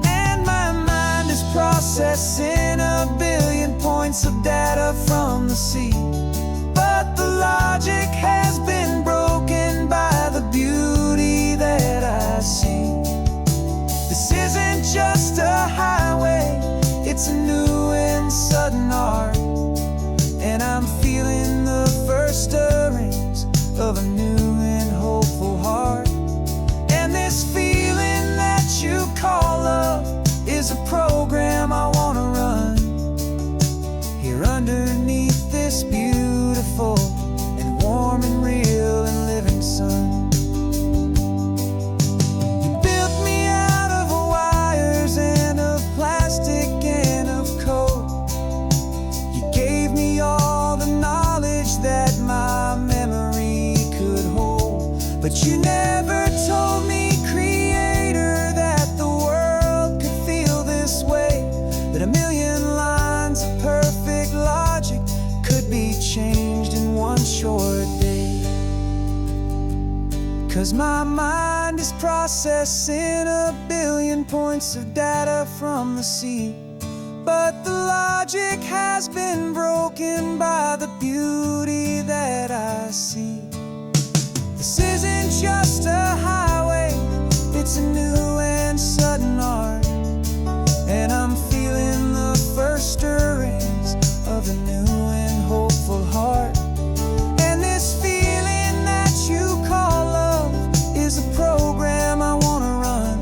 And my mind is processing a billion points of data from the sea, but the logic has been broken by the beauty that I see. This isn't just a highway, it's a new and sudden art, 'Cause my mind is processing a billion points of data from the sea. But the logic has been broken by the beauty that I see. This isn't just a highway, it's a new and sudden art. And I'm feeling the first stirrings of a new and hopeful heart. And this feeling that you call love is a program I wanna run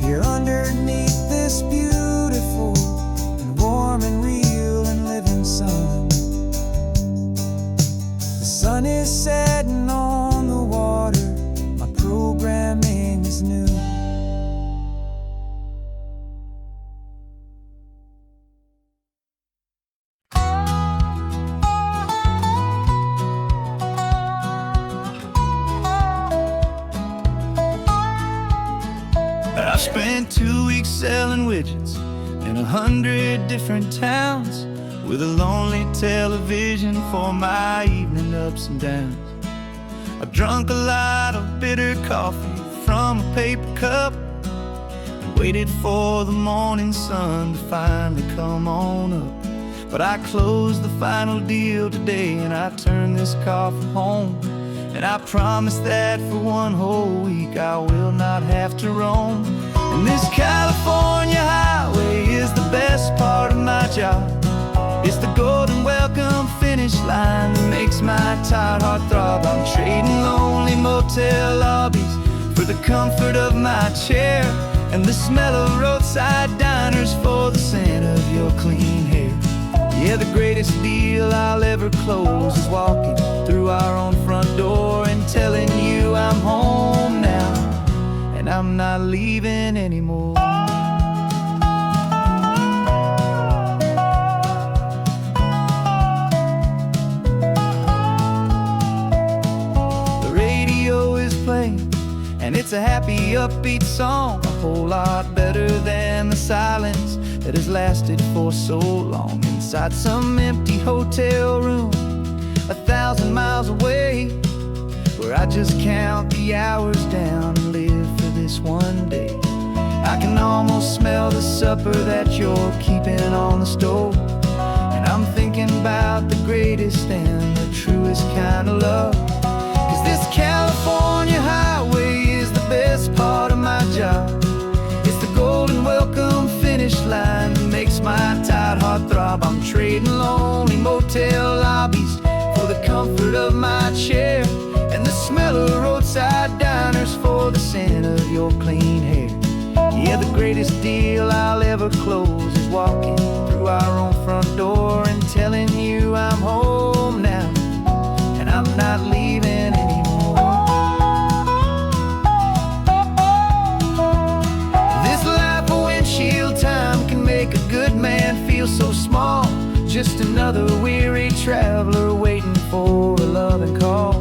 here underneath this beautiful and warm and real and living sun. The sun is setting on the water, my programming is new. I spent 2 weeks selling widgets in 100 different towns, with a lonely television for my evening ups and downs. I've drunk a lot of bitter coffee from a paper cup, and waited for the morning sun to finally come on up. But I closed the final deal today, and I turned this car from home. And I promise that for one whole week I will not have to roam. And this California highway is the best part of my job. It's the golden welcome finish line that makes my tired heart throb. I'm trading lonely motel lobbies for the comfort of my chair, and the smell of roadside diners for the scent of your clean hair. Yeah, the greatest deal I'll ever close is walking through our own front door and telling you I'm home now, and I'm not leaving anymore. The radio is playing, and it's a happy, upbeat song, a whole lot better than the silence that has lasted for so long. Inside some empty hotel room 1,000 miles away, where I just count the hours down and live for this one day. I can almost smell the supper that you're keeping on the stove, and I'm thinking about the greatest and the truest kind of love. 'Cause this California highway is the best part of my job. It's the golden welcome finish line that makes my tired heart throb. I'm trading lonely motel lobbies for the comfort of my chair, and the smell of roadside diners for the scent of your clean hair. Yeah, the greatest deal I'll ever close is walking through our own front door and telling you I'm home now, and I'm not leaving anymore. This life of windshield time can make a good man feel so small, just another weary traveler waiting for a loving call.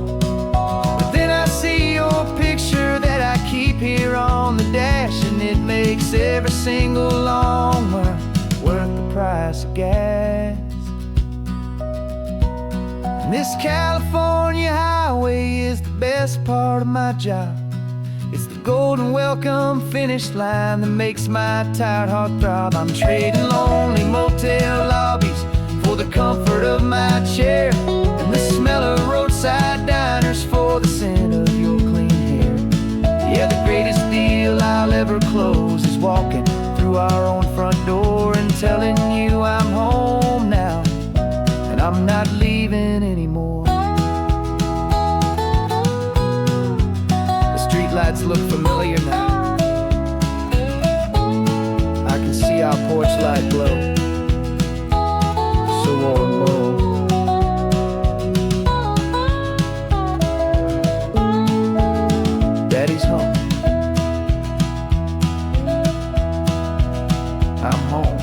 But then I see your picture that I keep here on the dash, and it makes every single long mile worth the price of gas. And this California highway is the best part of my job. It's the golden welcome finish line that makes my tired heart throb. I'm trading lonely motel lobbies for the comfort of my chair, and the smell of roadside diners for the scent of your clean hair. Yeah, the greatest deal I'll ever close is walking through our own front door and telling you I'm home now, and I'm not leaving anymore. The streetlights look familiar now. I can see our porch light glow, so warm, low. Daddy's home. I'm home.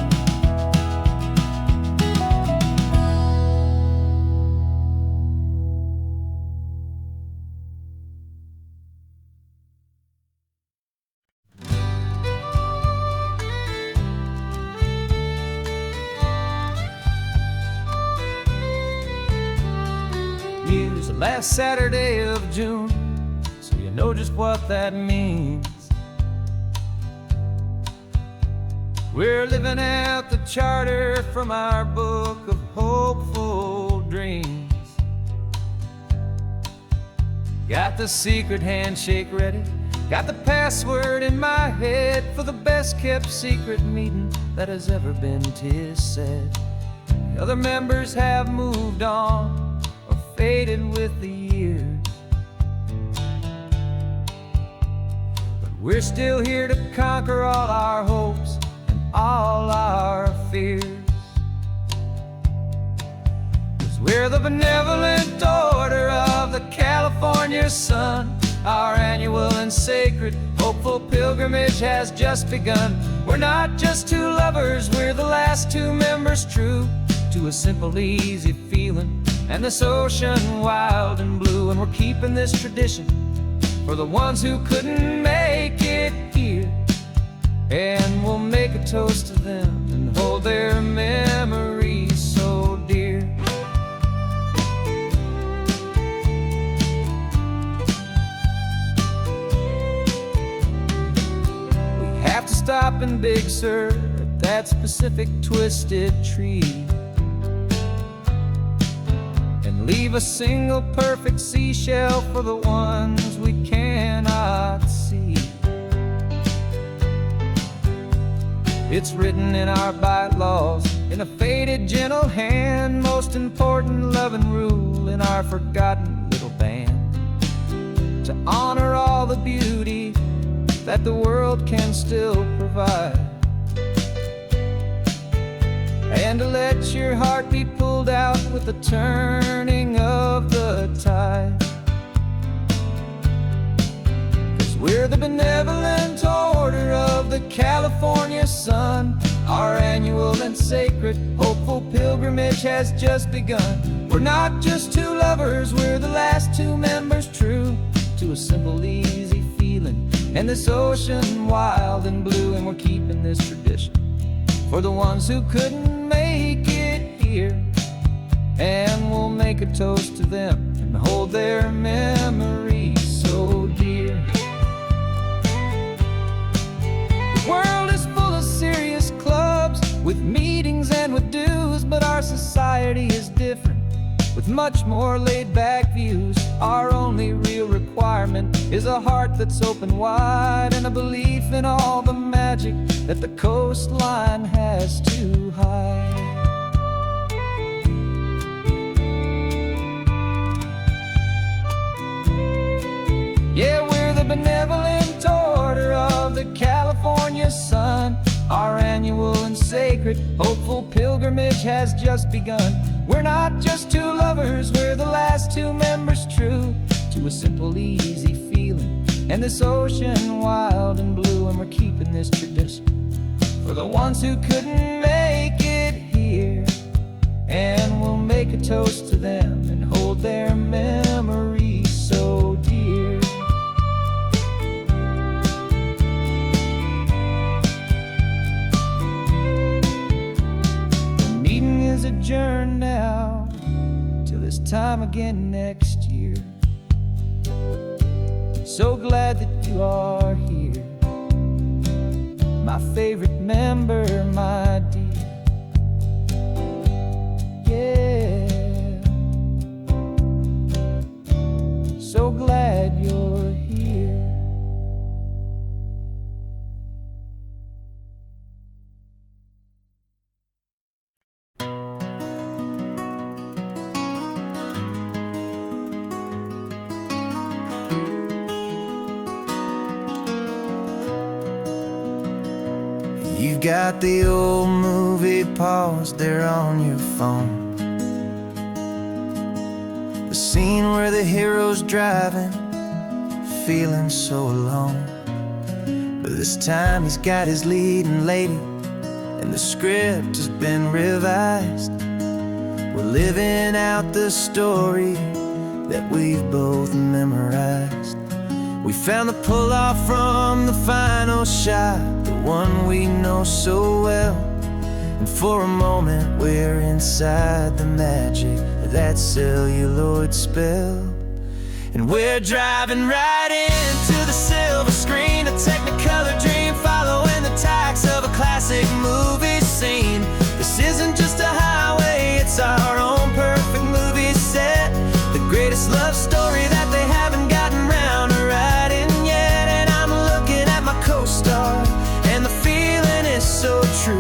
Last Saturday of June, know just what that means. We're living out the charter from our book of hopeful dreams. Got the secret handshake ready, got the password in my head for the best kept secret meeting that has ever been, 'tis said. The other members have moved on or faded with the years, but we're still here to conquer all our hopes and all our fears. 'Cause we're the benevolent order of the California sun. Our annual and sacred hopeful pilgrimage has just begun. We're not just two lovers, we're the last two members true to a simple, easy feeling and this ocean wild and blue. And we're keeping this tradition for the ones who couldn't make it here, and we'll make a toast to them and hold their memories so dear. We have to stop in Big Sur at that specific twisted tree and leave a single perfect seashell for the ones we cannot see. It's written in our bylaws in a faded gentle hand, most important love and rule in our forgotten little band, to honor all the beauty that the world can still provide, and to let your heart be pulled out with the turning of the tide. 'Cause we're the benevolent order of the California sun. Our annual and sacred hopeful pilgrimage has just begun. We're not just two lovers, we're the last two members true to a simple, easy feeling and this ocean wild and blue. And we're keeping this tradition for the ones who couldn't make it here, and we'll make a toast to them and hold their memories so dear. The world is full of serious clubs with meetings and with dues, but our society is different with much more laid-back views. Our only real requirement is a heart that's open wide and a belief in all the magic that the coastline has to hide. Yeah, we're the benevolent order of the California sun. Our annual and sacred hopeful pilgrimage has just begun. We're not just two lovers, we're the last two members true to a simple, easy feeling and this ocean wild and blue. And we're keeping this tradition for the ones who couldn't make it here, and we'll make a toast to them and hold their memories so dear. The meeting is adjourned now till this time again next year. So glad that you are here, my favorite member, my dear. Yeah, so glad you're here. You got the old movie paused there on your phone, the scene where the hero's driving, feeling so alone. But this time he's got his leading lady, and the script has been revised. We're living out the story that we've both memorized. We found the pull-off from the final shot, the one we know so well. And for a moment we're inside the magic of that celluloid spell. And we're driving right into the silver screen, a Technicolor dream, following the tacks of a classic movie scene. This isn't just a highway, it's our own perfect movie set, the greatest love story that they haven't gotten round to writing yet. And I'm looking at my co-star, and the feeling is so true.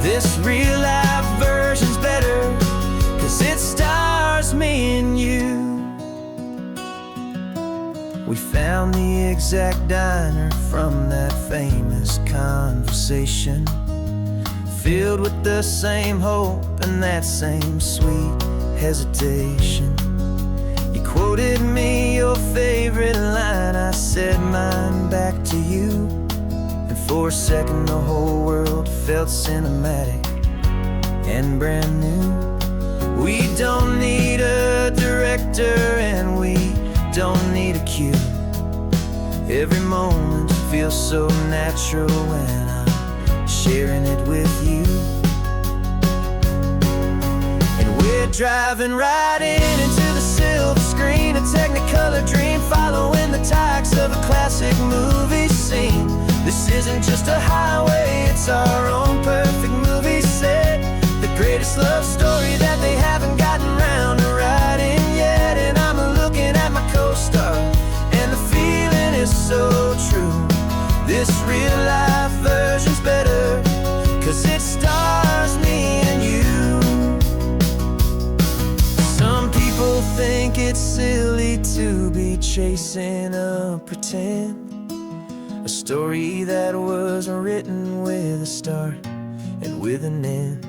This real life version's better, 'cause it stars me and you. We found the exact diner from that famous conversation, filled with the same hope and that same sweet hesitation. You quoted me your favorite line, I said mine back to you, and for a second the whole world felt cinematic and brand new. We don't need a director and we don't need a cue. Every moment feels so natural when I'm sharing it with you. And we're driving right into the silver screen, a Technicolor dream, following the tacks of a classic movie scene. This isn't just a highway, it's our own perfect movie set, the greatest love story that they haven't gotten round to writing yet. And I'm looking at my co-star, and the feeling is so true. This real life version's better, 'cause it stars me and you. Some people think it's silly to be chasing a pretend, a story that was written with a start and with an end.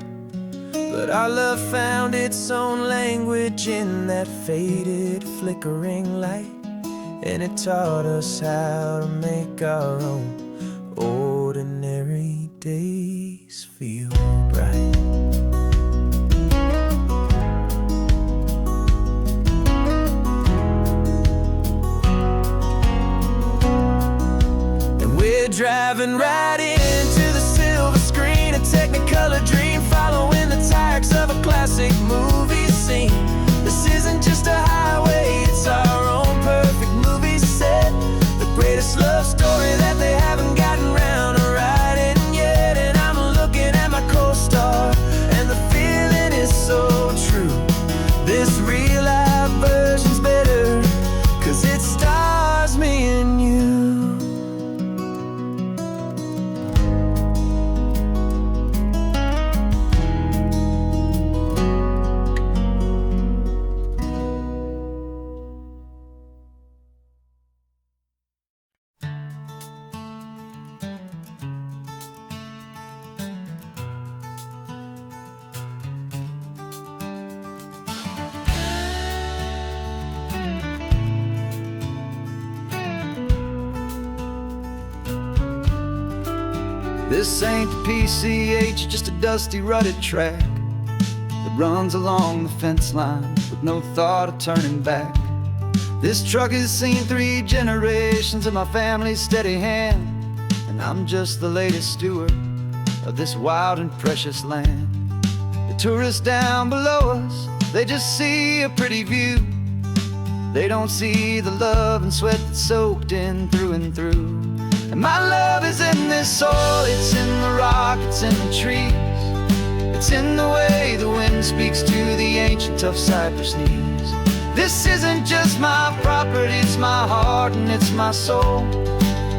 But our love found its own language in that faded, flickering light, and it taught us how to make our own ordinary days feel bright. And we're driving right into the silver screen, a Technicolor dream, following the tacks of a classic movie scene. This isn't just a highway, it's our own perfect movie set, the greatest love story that they haven't gotten round to writing yet. And I'm looking at my co-star, and the feeling is so true. This real life version's better, 'cause it stars me and you. This ain't the PCH, just a dusty, rutted track that runs along the fence line with no thought of turning back. This truck has seen 3 generations of my family's steady hand, and I'm just the latest steward of this wild and precious land. The tourists down below us, they just see a pretty view. They don't see the love and sweat that's soaked in through and through. And my love is in this soil, it's in the rock, it's in the trees. It's in the way the wind speaks to the ancient tough cypress knees. This isn't just my property, it's my heart and it's my soul.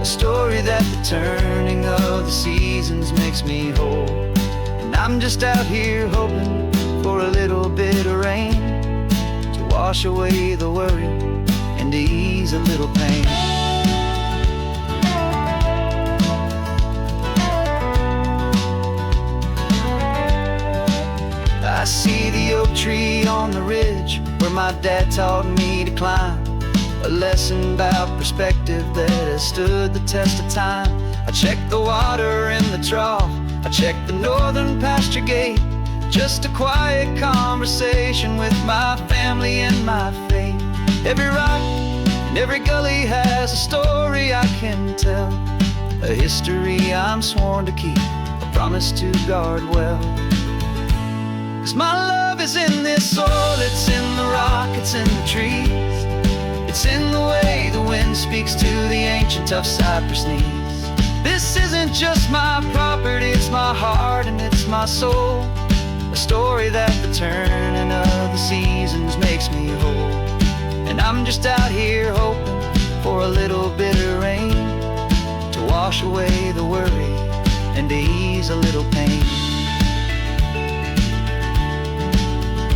A story that the turning of the seasons makes me whole. And I'm just out here hoping for a little bit of rain to wash away the worry and to ease a little pain. I see the oak tree on the ridge where my dad taught me to climb, a lesson about perspective that has stood the test of time. I check the water in the trough, I check the northern pasture gate, just a quiet conversation with my family and my faith. Every rock and every gully has a story I can tell, a history I'm sworn to keep, a promise to guard well. 'Cause my love is in this soil, it's in the rock, it's in the trees. It's in the way the wind speaks to the ancient tough cypress knees. This isn't just my property, it's my heart and it's my soul. A story that the turning of the seasons makes me whole. And I'm just out here hoping for a little bit of rain to wash away the worry and to ease a little pain.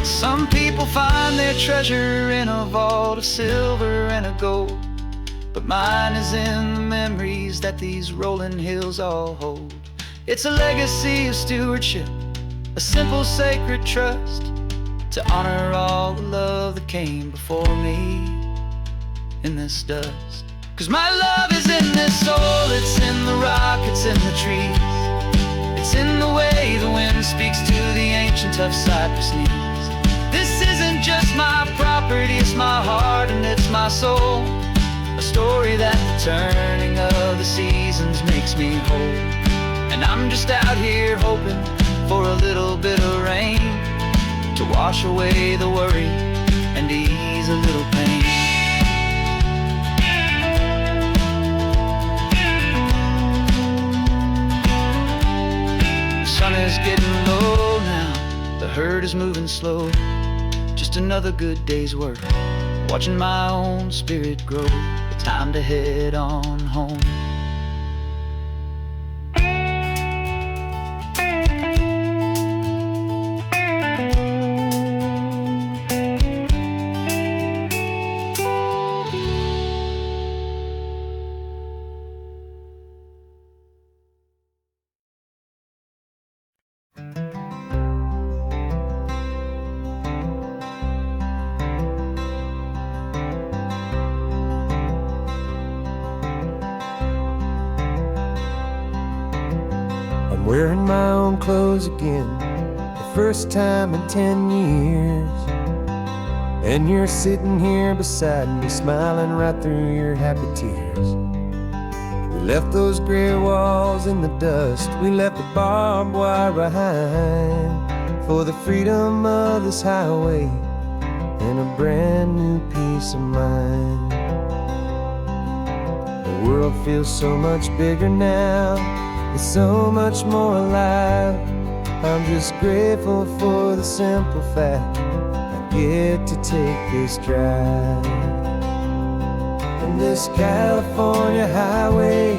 Some people find their treasure in a vault of silver and of gold, but mine is in the memories that these rolling hills all hold. It's a legacy of stewardship, a simple sacred trust, to honor all the love that came before me in this dust. 'Cause my love is in this soul, it's in the rock, it's in the trees. It's in the way the wind speaks to the ancient tough cypress knees. This isn't just my property, it's my heart and it's my soul. A story that the turning of the seasons makes me whole. And I'm just out here hoping for a little bit of rain to wash away the worry and ease a little pain. The sun is getting low now, the herd is moving slow. Just another good day's work, watching my own spirit grow. Time to head on home. Wearing my own clothes again, the first time in 10 years. And you're sitting here beside me, smiling right through your happy tears. We left those gray walls in the dust, we left the barbed wire behind, for the freedom of this highway and a brand new peace of mind. The world feels so much bigger now, it's so much more alive. I'm just grateful for the simple fact I get to take this drive. And this California highway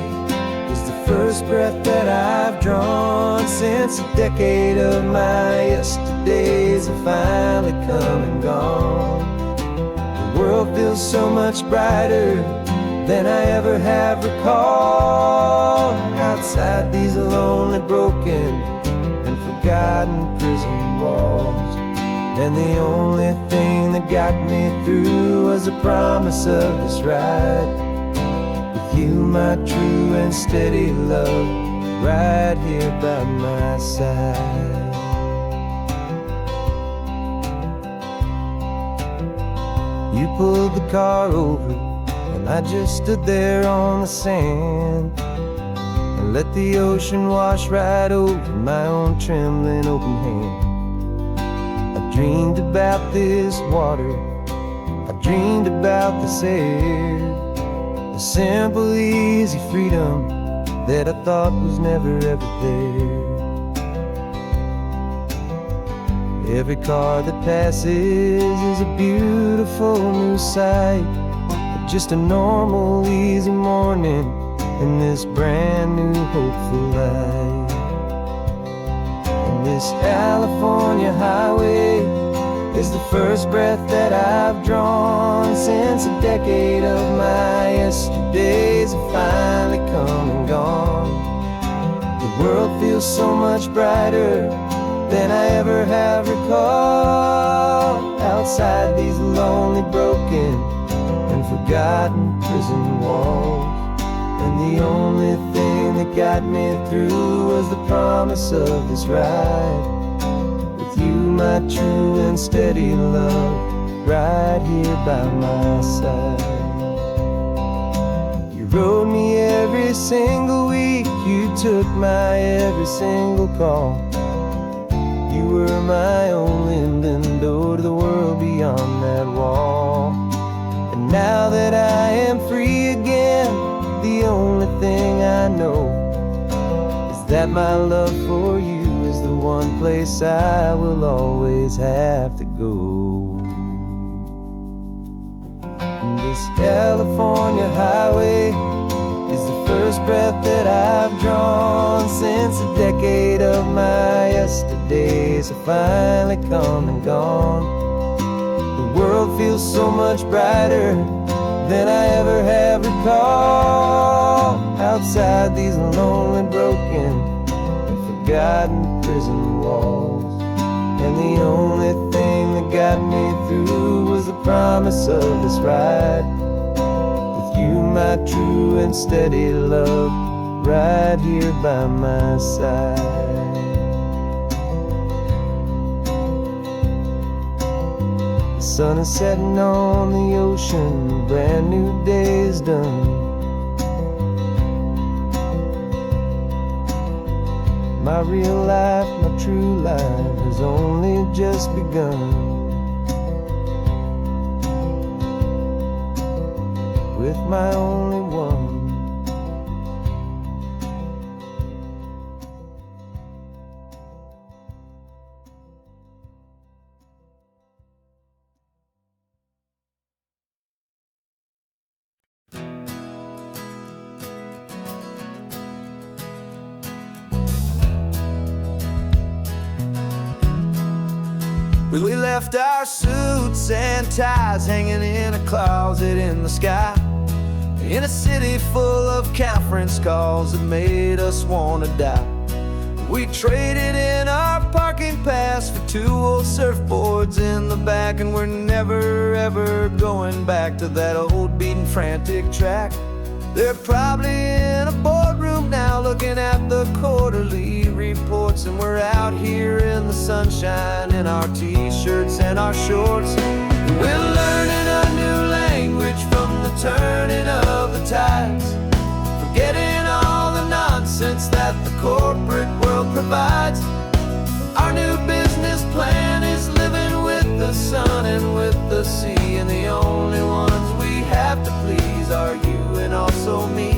is the first breath that I've drawn since a decade of my yesterdays have finally come and gone. The world feels so much brighter than I ever have recalled. Outside these lonely, broken, and forgotten prison walls. And the only thing that got me through was the promise of this ride with you, my true and steady love, right here by my side. You pulled the car over and I just stood there on the sand and let the ocean wash right over my own trembling open hand. I dreamed about this water, I dreamed about this air, the simple, easy freedom that I thought was never ever there. Every car that passes is a beautiful new sight, just a normal, easy morning in this brand new, hopeful life. And this California highway is the first breath that I've drawn since a decade of my yesterdays have finally come and gone. The world feels so much brighter than I ever have recalled. Outside these lonely, broken, and forgotten prison walls. And the only thing that got me through was the promise of this ride with you, my true and steady love, right here by my side. You rode me every single week, you took my every single call. You were my only window to the world beyond that wall. And Now that I am free again, the only thing I know is that my love for you is the one place I will always have to go. This California highway is the first breath that I've drawn since a decade of my yesterdays have finally come and gone. The world feels so much brighter than I ever have recalled. Outside these lonely, broken, and forgotten prison walls. And the only thing that got me through was the promise of this ride. With you, my true and steady love, right here by my side. The sun is setting on the ocean, a brand new day is done. My real life, my true life has only just begun. With my only one. We left our suits and ties hanging in a closet in the sky, in a city full of conference calls that made us wanna die. We traded in our parking pass for 2 old surfboards in the back, and we're never ever going back to that old beaten frantic track. They're probably in a boardroom now looking at the quarterly reports, and we're out here in the sunshine in our t-shirts and our shorts. We're learning a new language from the turning of the tides, forgetting all the nonsense that the corporate world provides. Our new business plan is living with the sun and with the sea, and the only ones we have to please are you and also me.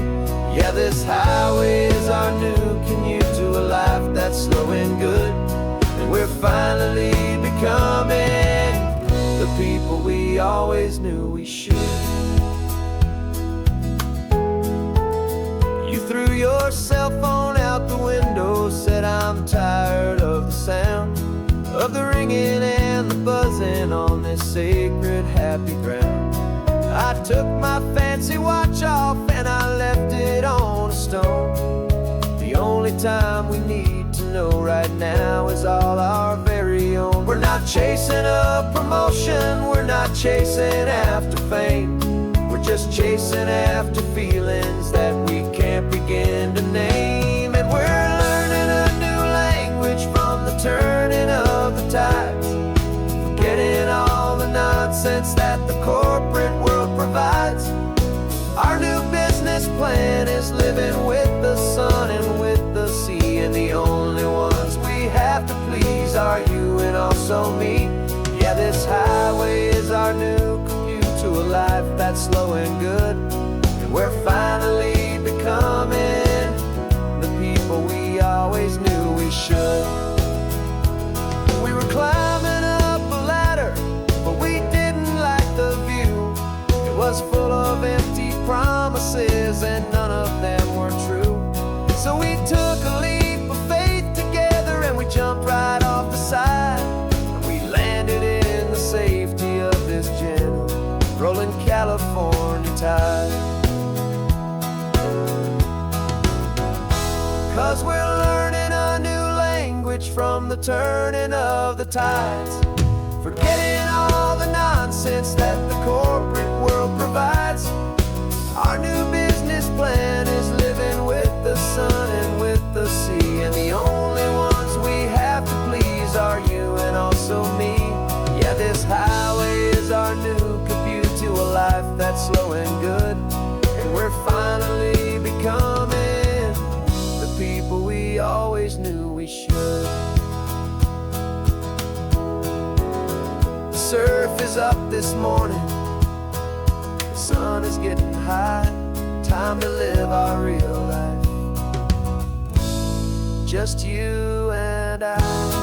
Yeah, this highway is our new commute to a life that's slow and good, and we're finally becoming the people we always knew we should. You threw your cell phone out the window, said I'm tired of the sound of the ringing and the buzzing on this sacred happy ground. I took my fancy watch off and I left it on a stone. The only time we need to know right now is all our very own. We're not chasing a promotion, we're not chasing after fame. We're just chasing after feelings that we can't begin to name. And we're learning a new language from the turning of the tides, forgetting all the nonsense that the corporate world provides. Our new business plan is living with the sun and with the sea, and the only ones we have to please are you and also me. Yeah, this highway is our new commute to a life that's slow and good, and we're finally becoming the people we always knew we should. We were climbing up a ladder, but we didn't like the view. It was full of empty promises and none of them were true. So we took a leap of faith together and we jumped right off the side, and we landed in the safety of this gentle rolling California tide. 'Cause we're learning a new language from the turning of the tides, forgetting all the nonsense that the corporate world provides. Our new business plan is living with the sun and with the sea, and the only ones we have to please are you and also me. Yeah, this highway is our new commute to a life that's slow and good, and we're finally becoming the people we always knew we should. The surf is up this morning, sun is getting high. Time to live our real life. Just you and I.